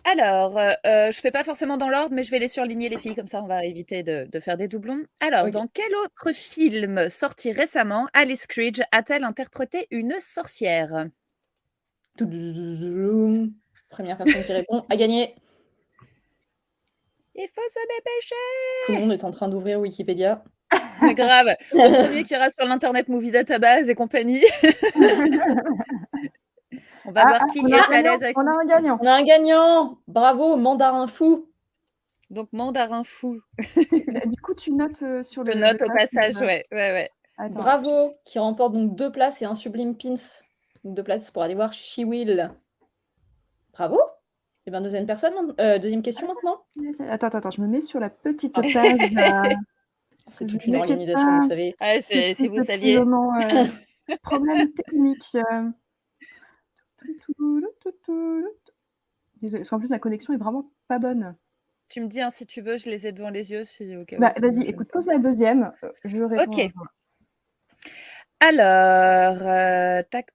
Alors, je fais pas forcément dans l'ordre, mais je vais les surligner les filles, comme ça on va éviter de faire des doublons. Alors, Ok. dans quel autre film sorti récemment Alice Krige a-t-elle interprété une sorcière? Première personne qui répond a gagné. Il faut se dépêcher. Tout le monde est en train d'ouvrir Wikipédia. Mais grave, le premier qui ira sur l'Internet Movie Database et compagnie. On va voir qui est à l'aise avec on a un gagnant. On a un gagnant. Bravo, Mandarin Fou. Donc, mandarin fou. Du coup, tu notes sur Je le note au doc, passage, ouais. Attends, Bravo, qui remporte donc 2 places et un sublime pins. Donc 2 places pour aller voir She Will. Bravo. Et bien deuxième question maintenant. Attends, je me mets sur la petite page. C'est je toute ne une mettais organisation, pas vous savez. Ah, ce si vous petit saviez. moment, problème technique. Désolée, parce qu'en plus ma connexion est vraiment pas bonne. Tu me dis hein, si tu veux, je les ai devant les yeux. Si, au cas où Bah, ça vas-y, me gêne écoute, pas. pose la deuxième. Je réponds. Ok. Alors, tac.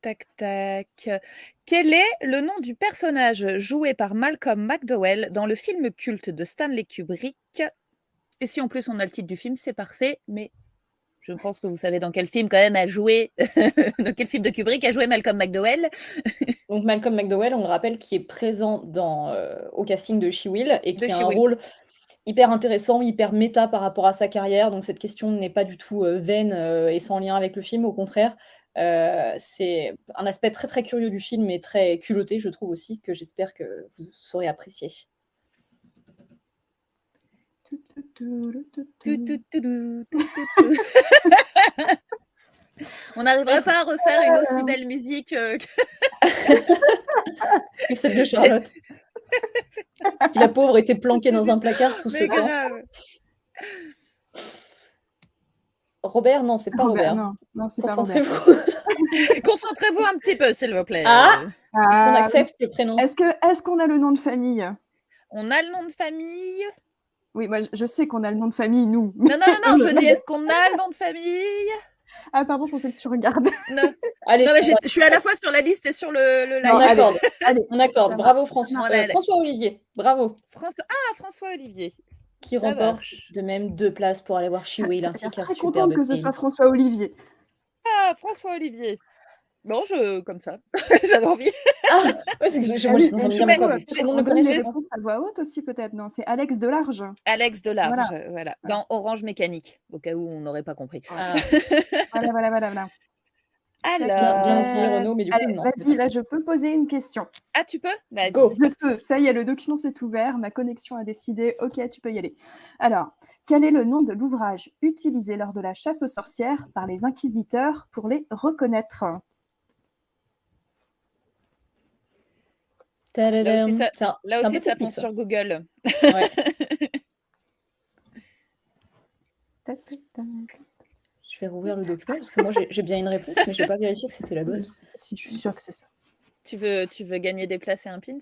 Quel est le nom du personnage joué par Malcolm McDowell dans le film culte de Stanley Kubrick? Et si en plus on a le titre du film, c'est parfait, mais je pense que vous savez dans quel film quand même a joué, dans quel film de Kubrick a joué Malcolm McDowell. Donc Malcolm McDowell, on le rappelle, qui est présent au casting de She Will et De qui a She un Will. rôle hyper intéressant, hyper méta par rapport à sa carrière. Donc cette question n'est pas du tout vaine et sans lien avec le film, au contraire. C'est un aspect très très curieux du film et très culotté, je trouve aussi, que j'espère que vous saurez apprécier. On n'arriverait pas à refaire une aussi belle musique que celle de Charlotte. Qui, la pauvre, était planquée dans un placard tout ce Mais temps. grave. Robert, non, c'est pas Robert. Non, c'est pas Robert. Concentrez-vous. Concentrez-vous un petit peu, s'il vous plaît. Est-ce qu'on accepte le prénom? Est-ce qu'on a le nom de famille? On a le nom de famille? Oui, moi je sais qu'on a le nom de famille, nous. Non, je dis est-ce qu'on a le nom de famille? Ah pardon, je pensais que tu regardais. Non, allez, non mais je suis à la fois sur la liste et sur le live. Non, on accorde. Allez, on accorde. Bravo François. Allez. François Olivier, bravo. François Olivier. Qui remporte de même 2 places pour aller voir She Will ainsi qu'un très superbe contente que ce pins. soit François Olivier. Ah, François Olivier. Bon, comme ça, j'avais envie. Ah, ouais, c'est que moi, j'ai tout le monde le connaît. Les réponses à voix haute aussi, peut-être, non? C'est Alex Delarge. Alex Delarge, voilà. Dans Orange Mécanique, au cas où on n'aurait pas compris. Ah. Voilà. Alors, bien essayé Renaud, mais du coup, non. Vas-y, là, je peux poser une question. Ah, tu peux? Vas-y, Go. Je peux. Ça y est, le document s'est ouvert, ma connexion a décidé. Ok, tu peux y aller. Alors, quel est le nom de l'ouvrage utilisé lors de la chasse aux sorcières par les inquisiteurs pour les reconnaître? Là aussi, ça fonce sur Google. Ouais. Je vais rouvrir le document parce que moi, j'ai bien une réponse, mais je n'ai pas vérifié que c'était la bonne. Si, je suis sûre que c'est ça. Tu veux gagner des places et un pins?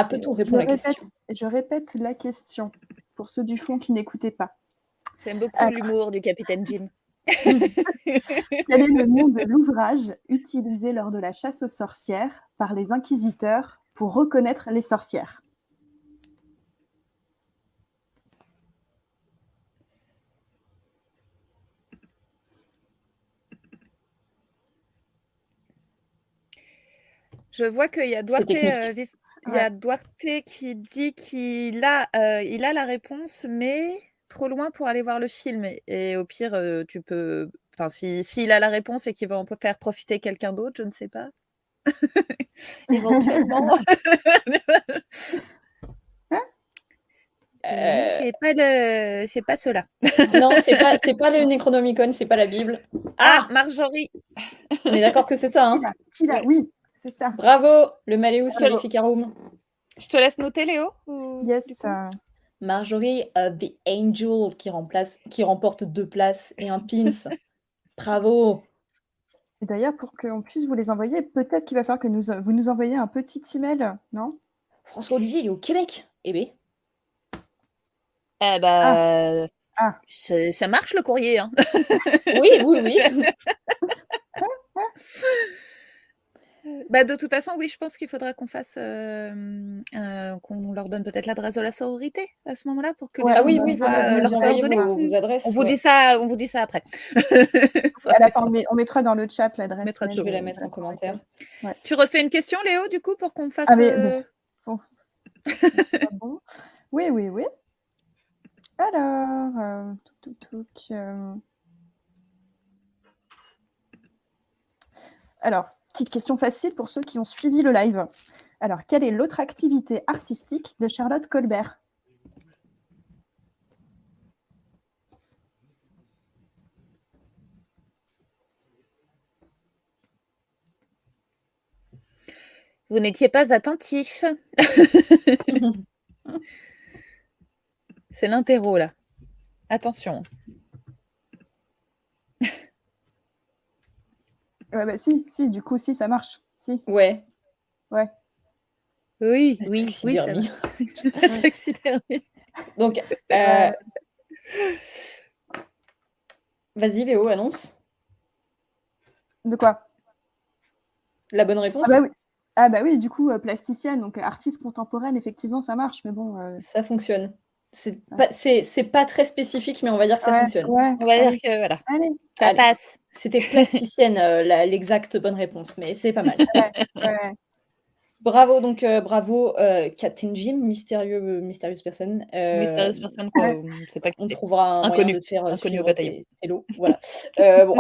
Peut-on répondre à la question? Je répète la question pour ceux du fond qui n'écoutaient pas. J'aime beaucoup l'humour du capitaine Jim. Quel est le nom de l'ouvrage utilisé lors de la chasse aux sorcières par les inquisiteurs pour reconnaître les sorcières? Je vois qu'il y a Duarte, qui dit qu'il a la réponse, mais trop loin pour aller voir le film. Et au pire, tu peux... Enfin, s'il a la réponse et qu'il va en faire profiter quelqu'un d'autre, je ne sais pas. Éventuellement. C'est pas cela. Non, c'est pas le Necronomicon, c'est pas la Bible. Ah, Marjorie. On est d'accord que c'est ça, hein? Oui, c'est ça. Bravo, le Malleus Maleficarum. Je te laisse noter, Léo? Yes. Marjorie the Angel qui remporte 2 places et un pins. Bravo. Et d'ailleurs, pour qu'on puisse vous les envoyer, peut-être qu'il va falloir que vous nous envoyiez un petit email, non? François Olivier, il est au Québec. Eh bien. Ça marche le courrier, hein. Oui. De toute façon, oui, je pense qu'il faudra qu'on fasse, qu'on leur donne peut-être l'adresse de la sororité à ce moment-là pour que oui, leurs coordonnées. Vos adresses. On vous dit ça après. On mettra dans le chat l'adresse. Je vais la mettre en commentaire. Ouais. Tu refais une question, Léo, du coup, pour qu'on fasse. Bon. Oui. Alors, Alors, petite question facile pour ceux qui ont suivi le live. Alors, quelle est l'autre activité artistique de Charlotte Colbert? Vous n'étiez pas attentif. C'est l'interro, là. Attention. Ouais, bah, si, du coup, si, ça marche. Si, Ouais. ouais. Oui, La oui, oui, ça va. taxidermie. La taxidermie. Donc, vas-y, Léo, annonce De quoi? la bonne réponse. Ah bah oui. Ah bah oui, du coup, plasticienne, donc artiste contemporaine, effectivement, ça marche, mais bon... Ça fonctionne. C'est Ouais. pas très spécifique, mais on va dire que ça Ouais, fonctionne. ouais, On va allez, dire que voilà, allez. ça Allez. passe. C'était plasticienne, l'exacte bonne réponse, mais c'est pas mal. Ouais. Bravo, donc bravo, Captain Jim, mystérieuse personne. Mystérieuse personne, quoi. On ne sait pas qui On c'est. trouvera un Inconnu. moyen de te faire Inconnu au suivre bataillon. tes lots. Voilà. Bon.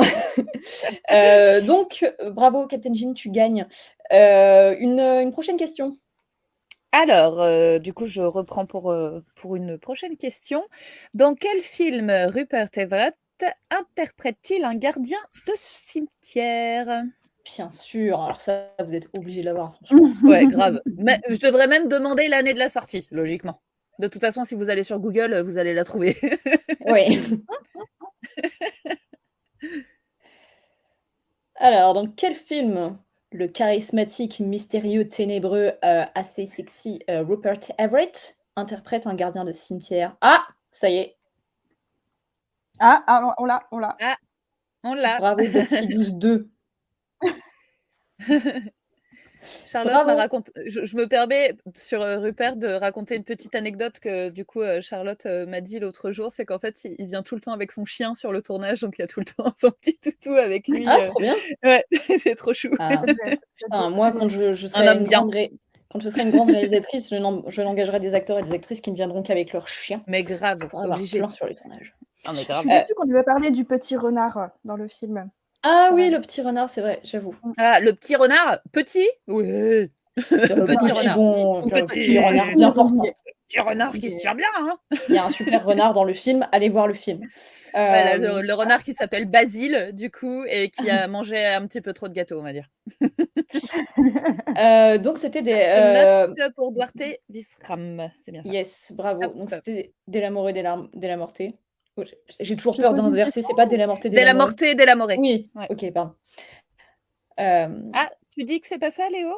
Donc, bravo, Captain Jim, tu gagnes. Une prochaine question. Alors, du coup, je reprends pour une prochaine question. Dans quel film Rupert Everett interprète-t-il un gardien de cimetière? Bien sûr, alors ça, vous êtes obligés de l'avoir. Ouais, grave. Mais je devrais même demander l'année de la sortie, logiquement. De toute façon, si vous allez sur Google, vous allez la trouver. Oui. Alors, dans quel film le charismatique, mystérieux, ténébreux, assez sexy Rupert Everett interprète un gardien de cimetière? Ah, ça y est. Ah, on l'a. Ah, on l'a. Bravo, Dexidouz 2. Charlotte Bravo. m'a raconté. Je me permets sur Rupert de raconter une petite anecdote que du coup Charlotte m'a dit l'autre jour, c'est qu'en fait il vient tout le temps avec son chien sur le tournage, donc il y a tout le temps son petit toutou avec lui. Ah, trop bien. Ouais, c'est trop chou. Ah, putain, moi, quand je serai homme bien. Quand je serai une grande réalisatrice, je n'engagerai des acteurs et des actrices qui ne viendront qu'avec leur chien Mais grave, pour avoir obligé. plein sur les tournages. Ah, mais Je grave. suis déçue qu'on lui ait parlé du petit renard dans le film. Ah quand oui, même. le petit renard, c'est vrai, j'avoue. Ah, le petit renard, petit? Oui. Petit renard. Bon, le Petit petit renard bien portant. Petit renard qui se tire bien, hein. Il y a un super renard dans le film, allez voir le film. Voilà, le renard qui s'appelle Basile, du coup, et qui a mangé un petit peu trop de gâteau, on va dire. Donc c'était des... Je note pour Duarte Visram, c'est bien ça. Yes, bravo. Hop. Donc c'était Della More et Della Morte. Oh, j'ai toujours Je peur pose une d'inverser, question c'est pas Della Morte, Della Morte, Della More. Oui, Ouais. ok, pardon. Ah, tu dis que c'est pas ça, Léo?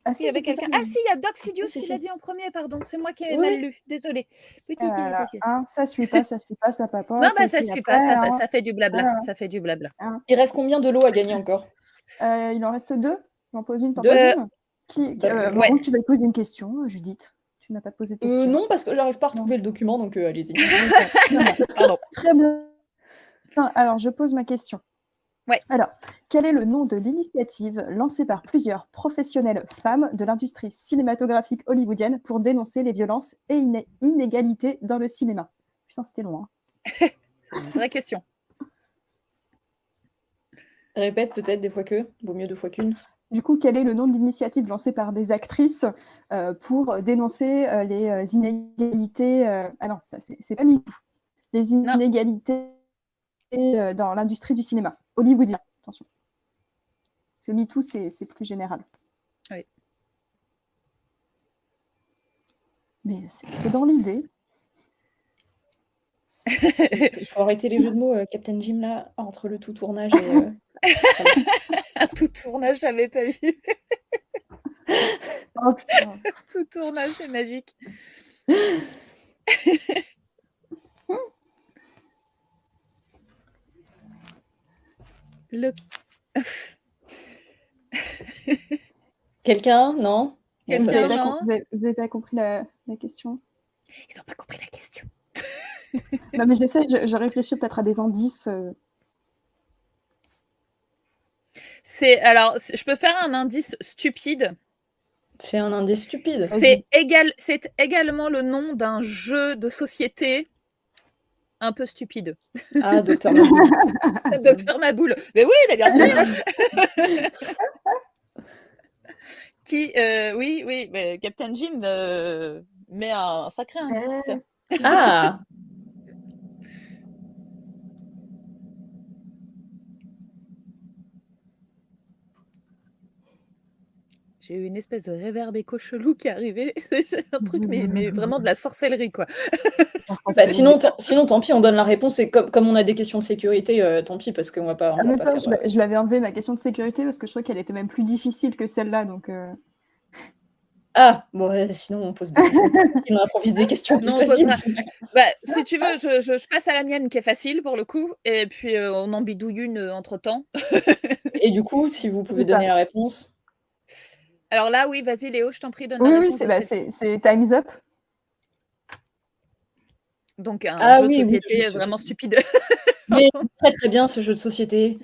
Ah, Il y avait quelqu'un. Ah si, il y a Doc Sidious Si, qui si. l'a dit en premier, pardon. C'est moi qui ai Oui, mal oui. lu. Désolée. Petit. Voilà, hein, ça suit pas, ça papote. Non, bah et ça puis suit après, pas, hein, ça fait du blabla. voilà. Ça fait du blabla. Il reste combien de lots à gagner encore? Il en reste 2. J'en pose une, t'en Deux. poses une. Ouais. Bon, tu vas poser une question, Judith. Tu n'as pas posé de question. Non, parce que j'arrive pas à retrouver le document, donc allez-y. Pardon. Très bien. Alors, je pose ma question. Ouais. Alors, quel est le nom de l'initiative lancée par plusieurs professionnelles femmes de l'industrie cinématographique hollywoodienne pour dénoncer les violences et inégalités dans le cinéma? Putain, c'était long. Hein. C'est une vraie question. Répète peut-être des fois que, vaut mieux 2 fois qu'une. Du coup, quel est le nom de l'initiative lancée par des actrices pour dénoncer les inégalités Ah non, ça c'est pas MeToo. Les inégalités dans l'industrie du cinéma hollywoodien. Attention. Parce que MeToo, c'est plus général. Oui. Mais c'est dans l'idée. Il faut arrêter les jeux de mots, Captain Jim, là, entre le tout tournage et... Un tout tournage, j'avais pas vu. Oh putain. Tout tournage, c'est magique. Le... Quelqu'un? Non? Quelqu'un, Non, non? Vous avez pas compris la question? Ils n'ont pas compris la question. Non, mais j'essaie, je réfléchis peut-être à des indices. Alors, je peux faire un indice stupide. Fais un indice stupide. C'est également le nom d'un jeu de société un peu stupide. Ah, Docteur Maboul. Docteur Maboul. Mais oui, mais bien sûr. Qui, oui, mais Captain Jim met un sacré indice. Ah, J'ai eu une espèce de réverb écho chelou qui est arrivé. J'ai un truc, mais vraiment de la sorcellerie, quoi. bah, sinon, tant pis, on donne la réponse. Et comme on a des questions de sécurité, tant pis, parce qu'on va pas, En même temps, faire. je l'avais enlevé ma question de sécurité parce que je trouvais qu'elle était même plus difficile que celle-là. Donc, Ah, bon, ouais, sinon on pose des questions. Sinon on improvise des questions plus Non, on faciles. posera. Bah, si tu veux, je passe à la mienne qui est facile pour le coup, et puis on en bidouille une entre-temps. Et du coup, si vous pouvez C'est ça. donner la réponse. Alors là, oui, vas-y Léo, je t'en prie, donne Oui, la oui, réponse. c'est Time's Up. Donc un Ah jeu de oui, société je- vraiment stupide. Mais très très bien ce jeu de société.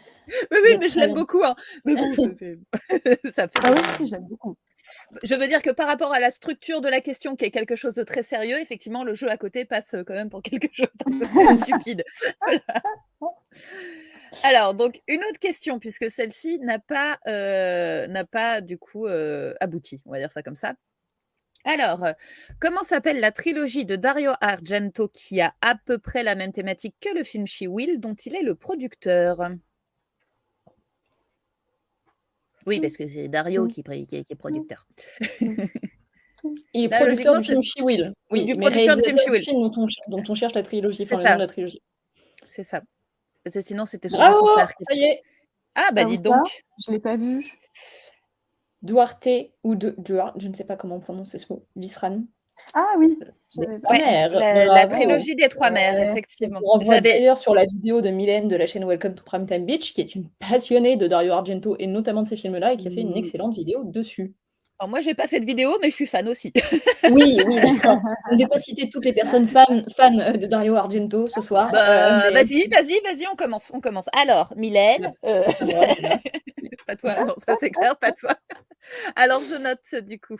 Oui, mais je l'aime beaucoup. Hein. Mais bon, ça fait. Ah oui, si, je l'aime beaucoup. Je veux dire que par rapport à la structure de la question, qui est quelque chose de très sérieux, effectivement, le jeu à côté passe quand même pour quelque chose d'un peu plus stupide. Voilà. Alors, donc, une autre question, puisque celle-ci n'a pas du coup abouti, on va dire ça comme ça. Alors, comment s'appelle la trilogie de Dario Argento qui a à peu près la même thématique que le film She-Will, dont il est le producteur? Oui, parce que c'est Dario qui est producteur. Il est Là, producteur logiquement, du film She-Will. Oui, du mais producteur du film réalisateur du She-Will. film dont on cherche la trilogie, C'est enfin le nom ça. de la trilogie. C'est ça. Parce que sinon, c'était souvent son Bravo, frère. ça y est. Ah, bah Ah, où dites ça donc. Je l'ai pas vu. Duarte ou Duarte, je ne sais pas comment on prononce ce mot. Visran. Ah oui. Des J'avais pas trois Ouais, vu. mères. la Bravo. trilogie des trois mères, Ouais. Je effectivement. vous renvoie J'avais. d'ailleurs sur la vidéo de Mylène de la chaîne Welcome to Primetime Beach, qui est une passionnée de Dario Argento et notamment de ces films-là, et qui a fait une excellente vidéo dessus. Alors, moi, j'ai pas fait de vidéo, mais je suis fan aussi. Oui, oui, d'accord. On ne va pas citer toutes les personnes fans de Dario Argento ce soir. Bah, Mais vas-y, on commence. Alors, Mylène, voilà. pas toi, non, ça c'est clair, pas toi. Alors, je note du coup.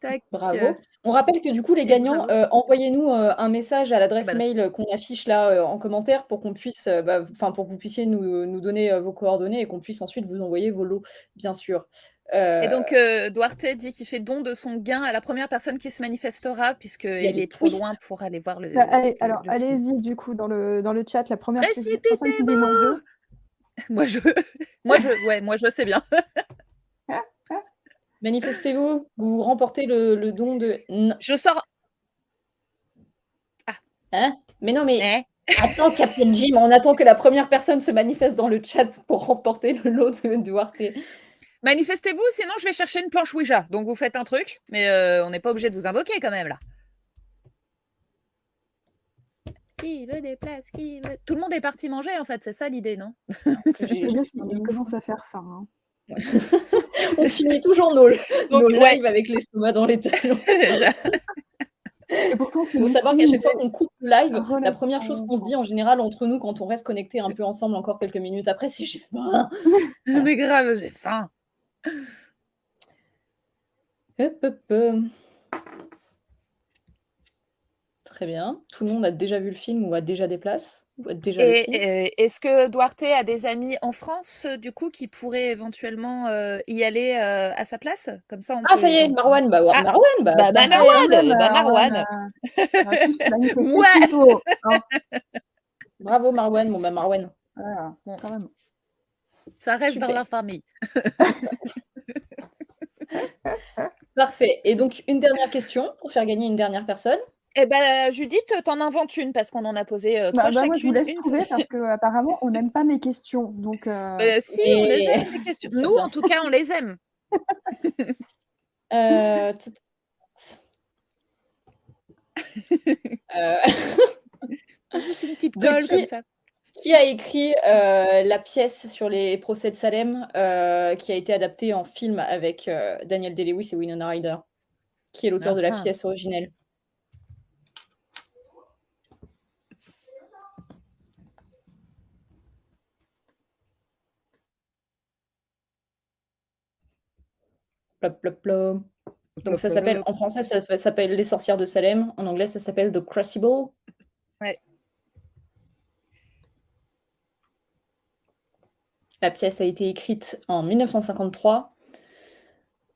Tac. Bravo. On rappelle que du coup, les Et gagnants, bravo. envoyez-nous un message à l'adresse Bah, mail qu'on affiche là en commentaire pour qu'on puisse, pour que vous puissiez nous donner vos coordonnées et qu'on puisse ensuite vous envoyer vos lots, bien sûr. Et donc, Duarte dit qu'il fait don de son gain à la première personne qui se manifestera, puisqu'il est trop loin pour aller voir le. Bah, allez, alors, le film. allez-y, du coup, dans le chat, la première personne qui dit Précipitez-vous. moi je. Moi je sais bien. Manifestez-vous, vous remportez le don de. Je sors. Hein? Mais non, mais Eh. attends, Captain Jim, on attend que la première personne se manifeste dans le chat pour remporter le lot de Duarte. Manifestez-vous, sinon je vais chercher une planche Ouija. Donc vous faites un truc, mais on n'est pas obligé de vous invoquer quand même là. Qui veut des places? Qui veut... Tout le monde est parti manger en fait, c'est ça l'idée, non? Il commence à faire faim. Hein. On finit toujours nos Donc, lives avec l'estomac dans les talons. Et pourtant, Il faut savoir qu'à chaque fois qu'on coupe le live, relativement la première chose qu'on se dit en général entre nous quand on reste connecté un peu ensemble encore quelques minutes après, c'est j'ai faim. Mais grave, j'ai faim. Très bien. Tout le monde a déjà vu le film ou a déjà des places ou a déjà le quiz. Est-ce que Duarte a des amis en France, du coup, qui pourraient éventuellement y aller à sa place? Comme ça, on Ah, peut, ça y est, Marwan. Bah, Ah, Marwan. Marwan. Ouais. Bravo, Marwan. Bon, bah, Marwan. Voilà, Bon. quand même. Ça reste Super. dans la famille. Parfait. Et donc, une dernière question pour faire gagner une dernière personne. Eh ben, Judith, t'en inventes une parce qu'on en a posé trois chacune. Moi, je vous laisse trouver parce qu'apparemment, on n'aime pas mes questions. Donc, si, on les aime, les questions. Nous, en tout cas, on les aime. Juste une petite colle comme ça. Qui a écrit la pièce sur les procès de Salem qui a été adaptée en film avec Daniel Day-Lewis et Winona Ryder? Qui est l'auteur de la pièce originelle? Plop, plop, plop. Donc ça s'appelle, en français, ça s'appelle Les Sorcières de Salem. En anglais, ça s'appelle The Crucible. Ouais. La pièce a été écrite en 1953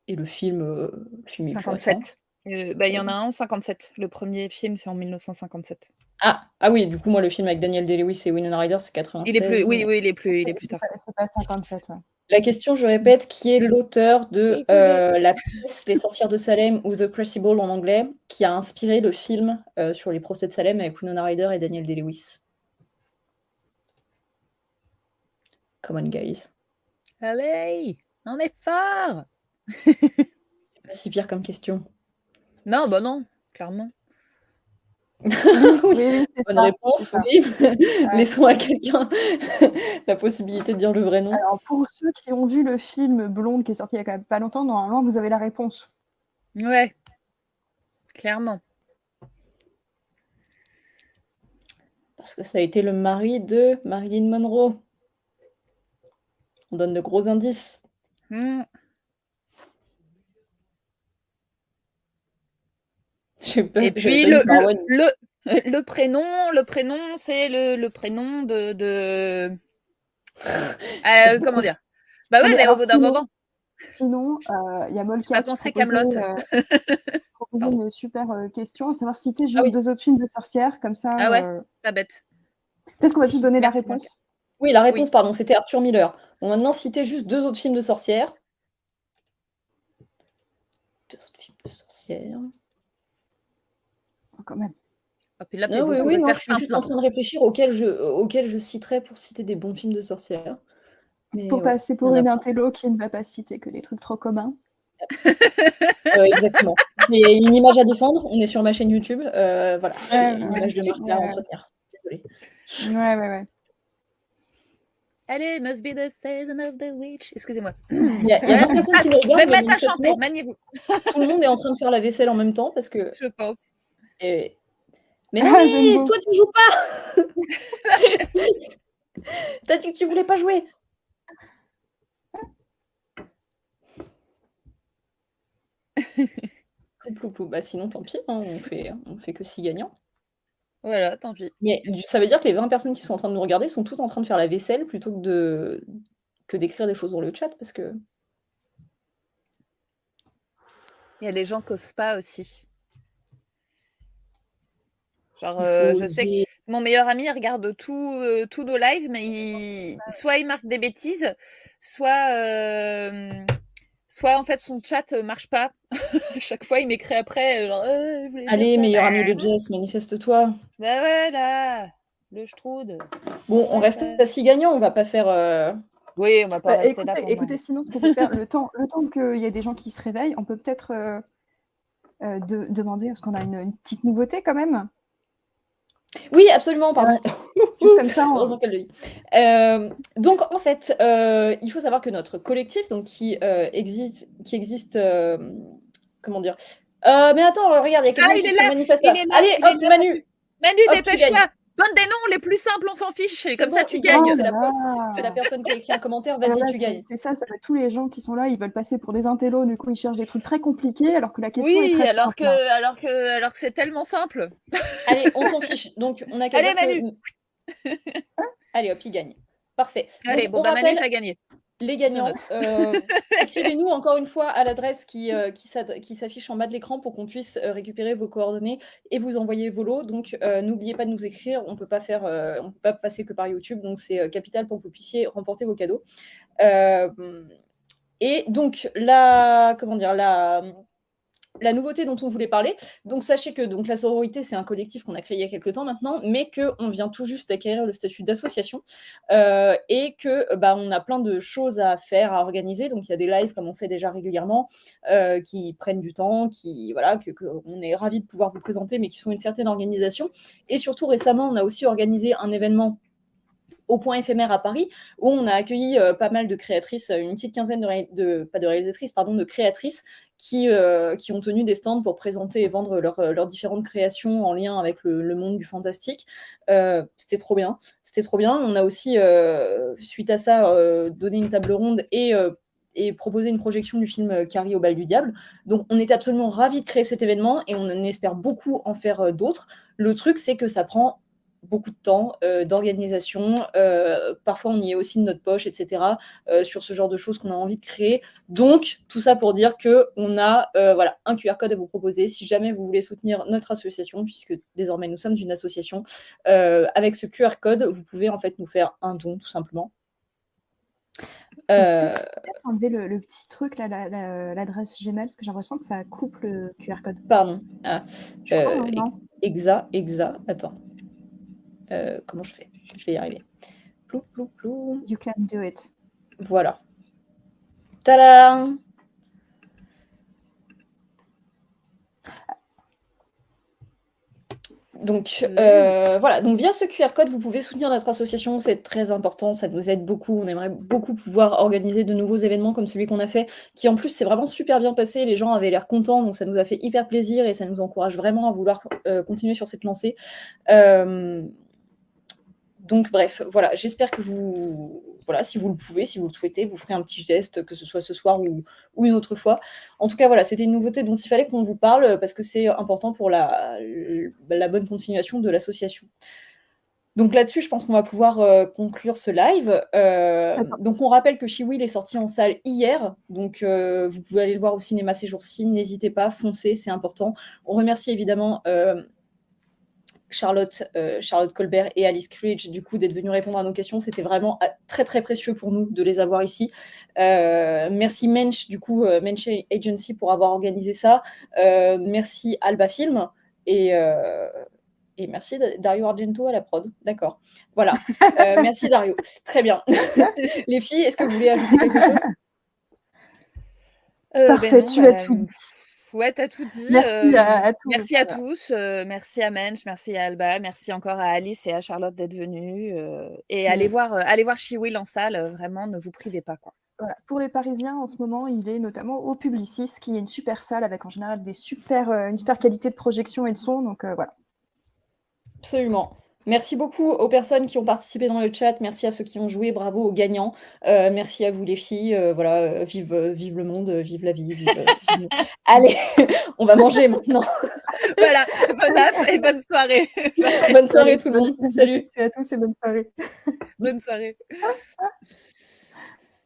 et le film, film est plus récent. 57. Il y en a un en 57. Le premier film, c'est en 1957. Ah oui, du coup, moi, le film avec Daniel Day-Lewis et Winona Ryder, c'est 96. Il est plus, oui, il est plus tard. C'est pas 57, ouais. La question, je répète, qui est l'auteur de la pièce Les Sorcières de Salem ou The Crucible en anglais, qui a inspiré le film sur les procès de Salem avec Winona Ryder et Daniel Day-Lewis. Come on, guys. Allez, on est fort. C'est pas si pire comme question. Non, bah non, clairement. Oui, c'est Bonne ça, réponse, c'est ça. oui. Ouais. Laissons à quelqu'un la possibilité de dire le vrai nom. Alors, pour ceux qui ont vu le film Blonde qui est sorti il y a quand même pas longtemps, normalement, vous avez la réponse. Ouais, clairement. Parce que ça a été le mari de Marilyn Monroe. On donne de gros indices. Mm. Et puis le prénom, c'est le prénom de comment dire? Bah oui, mais au bout d'un moment. Sinon, il y a Molka pas qui pensé proposait Camelot. une super question, à savoir citer juste 2 autres films de sorcières, comme ça. Ah ouais, pas bête. Peut-être qu'on va juste donner Merci, la réponse. Molka. Oui, la réponse, pardon, c'était Arthur Miller. On va maintenant citer juste 2 autres films de sorcières. 2 autres films de sorcières. Oh, quand même. Ah, puis là, Non, vous oui, pouvez non, faire je suis juste en train de réfléchir auxquels je citerais pour citer des bons films de sorcières. Mais Faut ouais, passer pour il y en a une plein. intello qui ne va pas citer que les trucs trop communs. Exactement. Il y a une image à défendre, on est sur ma chaîne YouTube. Voilà, il y a une image de marque à entretenir. Désolée. Ouais. Allez, must be the season of the witch. Excusez-moi. Il y a 20 personnes qui me Je vais regardent. me mettre à chanter, maniez-vous. Tout le monde est en train de faire la vaisselle en même temps parce que. Je pense. Mais non, mais toi, tu joues pas. T'as dit que tu voulais pas jouer. Bah, sinon, tant pis, hein, on fait que 6 gagnants. Voilà, tant pis. Mais ça veut dire que les 20 personnes qui sont en train de nous regarder sont toutes en train de faire la vaisselle plutôt que d'écrire des choses dans le chat parce que. Il y a les gens qui osent pas aussi. Genre, je sais que mon meilleur ami il regarde tous nos lives, mais soit il marque des bêtises, soit en fait son chat marche pas. À chaque fois, il m'écrit après. Genre, allez, meilleur ami de Jess, manifeste-toi. Bah ouais, là, le Strud. Bon, on reste à 6 gagnants, on va pas faire. Oui, on va pas rester là. Écoutez, sinon, ce qu'on peut faire, le temps qu'il y ait des gens qui se réveillent, on peut peut-être demander, parce qu'on a une petite nouveauté quand même. Oui, absolument, pardon. Juste comme ça. Heureusement qu'elle le dit. Donc, en fait, il faut savoir que notre collectif, donc, qui existe, comment dire mais attends, regarde, il y a quelqu'un qui se manifeste là. Allez, hop, Manu. Manu, dépêche-toi. Donne des noms les plus simples, on s'en fiche. Comme ça, tu gagnes. C'est la personne qui a écrit un commentaire. Vas-y, tu gagnes. C'est ça, ça va être tous les gens qui sont là, ils veulent passer pour des intellos, du coup, ils cherchent des trucs très compliqués, alors que la question est très simple. Alors que c'est tellement simple. Allez, on s'en fiche. Donc, on a qu'à dire Manu. Allez, hop, il gagne. Parfait. Allez, donc, Manu, t'as gagné. Les gagnants, écrivez-nous encore une fois à l'adresse qui s'affiche en bas de l'écran pour qu'on puisse récupérer vos coordonnées et vous envoyer vos lots. Donc, n'oubliez pas de nous écrire. On peut pas passer que par YouTube. Donc, c'est capital pour que vous puissiez remporter vos cadeaux. Et donc, la nouveauté dont on voulait parler, donc sachez que la sororité, c'est un collectif qu'on a créé il y a quelques temps maintenant, mais qu'on vient tout juste d'acquérir le statut d'association et qu'on a plein de choses à faire, à organiser. Donc il y a des lives comme on fait déjà régulièrement qui prennent du temps, qu'on est ravis de pouvoir vous présenter, mais qui sont une certaine organisation. Et surtout récemment, on a aussi organisé un événement au Point éphémère à Paris, où on a accueilli pas mal de créatrices, une petite quinzaine de créatrices qui ont tenu des stands pour présenter et vendre leurs différentes créations en lien avec le monde du fantastique. C'était trop bien. On a aussi, suite à ça, donné une table ronde et proposé une projection du film Carrie au bal du diable. Donc, on est absolument ravis de créer cet événement et on espère beaucoup en faire d'autres. Le truc, c'est que ça prend beaucoup de temps, d'organisation. Parfois, on y est aussi de notre poche, etc. Sur ce genre de choses qu'on a envie de créer. Donc, tout ça pour dire qu'on a voilà, un QR code à vous proposer. Si jamais vous voulez soutenir notre association, puisque désormais nous sommes une association, avec ce QR code, vous pouvez en fait nous faire un don, tout simplement. Peut-être enlever le petit truc, là, l'adresse Gmail, parce que j'ai l'impression que ça coupe le QR code. Pardon. Ah, Je crois, hein, non Exa. Attends. Comment je fais? Je vais y arriver. Plou, plou, plou. You can do it. Voilà. Tada! Donc, voilà. Donc, via ce QR code, vous pouvez soutenir notre association. C'est très important. Ça nous aide beaucoup. On aimerait beaucoup pouvoir organiser de nouveaux événements comme celui qu'on a fait, qui en plus s'est vraiment super bien passé. Les gens avaient l'air contents. Donc, ça nous a fait hyper plaisir et ça nous encourage vraiment à vouloir continuer sur cette lancée. Donc, bref, voilà. J'espère que vous... Voilà, si vous le pouvez, si vous le souhaitez, vous ferez un petit geste, que ce soit ce soir ou une autre fois. En tout cas, voilà, c'était une nouveauté dont il fallait qu'on vous parle parce que c'est important pour la bonne continuation de l'association. Donc là-dessus, je pense qu'on va pouvoir conclure ce live. Donc on rappelle que She-Will est sorti en salle hier. Donc vous pouvez aller le voir au cinéma ces jours-ci. N'hésitez pas, foncez, c'est important. On remercie évidemment... Charlotte Colbert et Alice Cridge, du coup, d'être venus répondre à nos questions. C'était vraiment très, très précieux pour nous de les avoir ici. Merci Mensch, du coup, Mensch Agency pour avoir organisé ça. Merci Alba Film et merci Dario Argento à la prod. D'accord. Voilà. Merci Dario. Très bien. Les filles, est-ce que vous voulez ajouter quelque chose? Parfait, tu as tout dit. Ouais, t'as tout dit. Merci à tous. Merci à Mensch, merci à Alba, merci encore à Alice et à Charlotte d'être venues. Et allez voir She-Will en salle. Vraiment, ne vous privez pas, quoi. Voilà. Pour les Parisiens, en ce moment, il est notamment au Publicis, qui est une super salle avec en général une super qualité de projection et de son. Donc voilà. Absolument. Merci beaucoup aux personnes qui ont participé dans le chat. Merci à ceux qui ont joué. Bravo aux gagnants. Merci à vous les filles. Voilà, vive le monde, vive la vie. Vive nous. Allez, on va manger maintenant. Voilà, bonne app et bonne soirée. Bonne soirée tout le monde. Salut. Salut à tous et bonne soirée. Bonne soirée.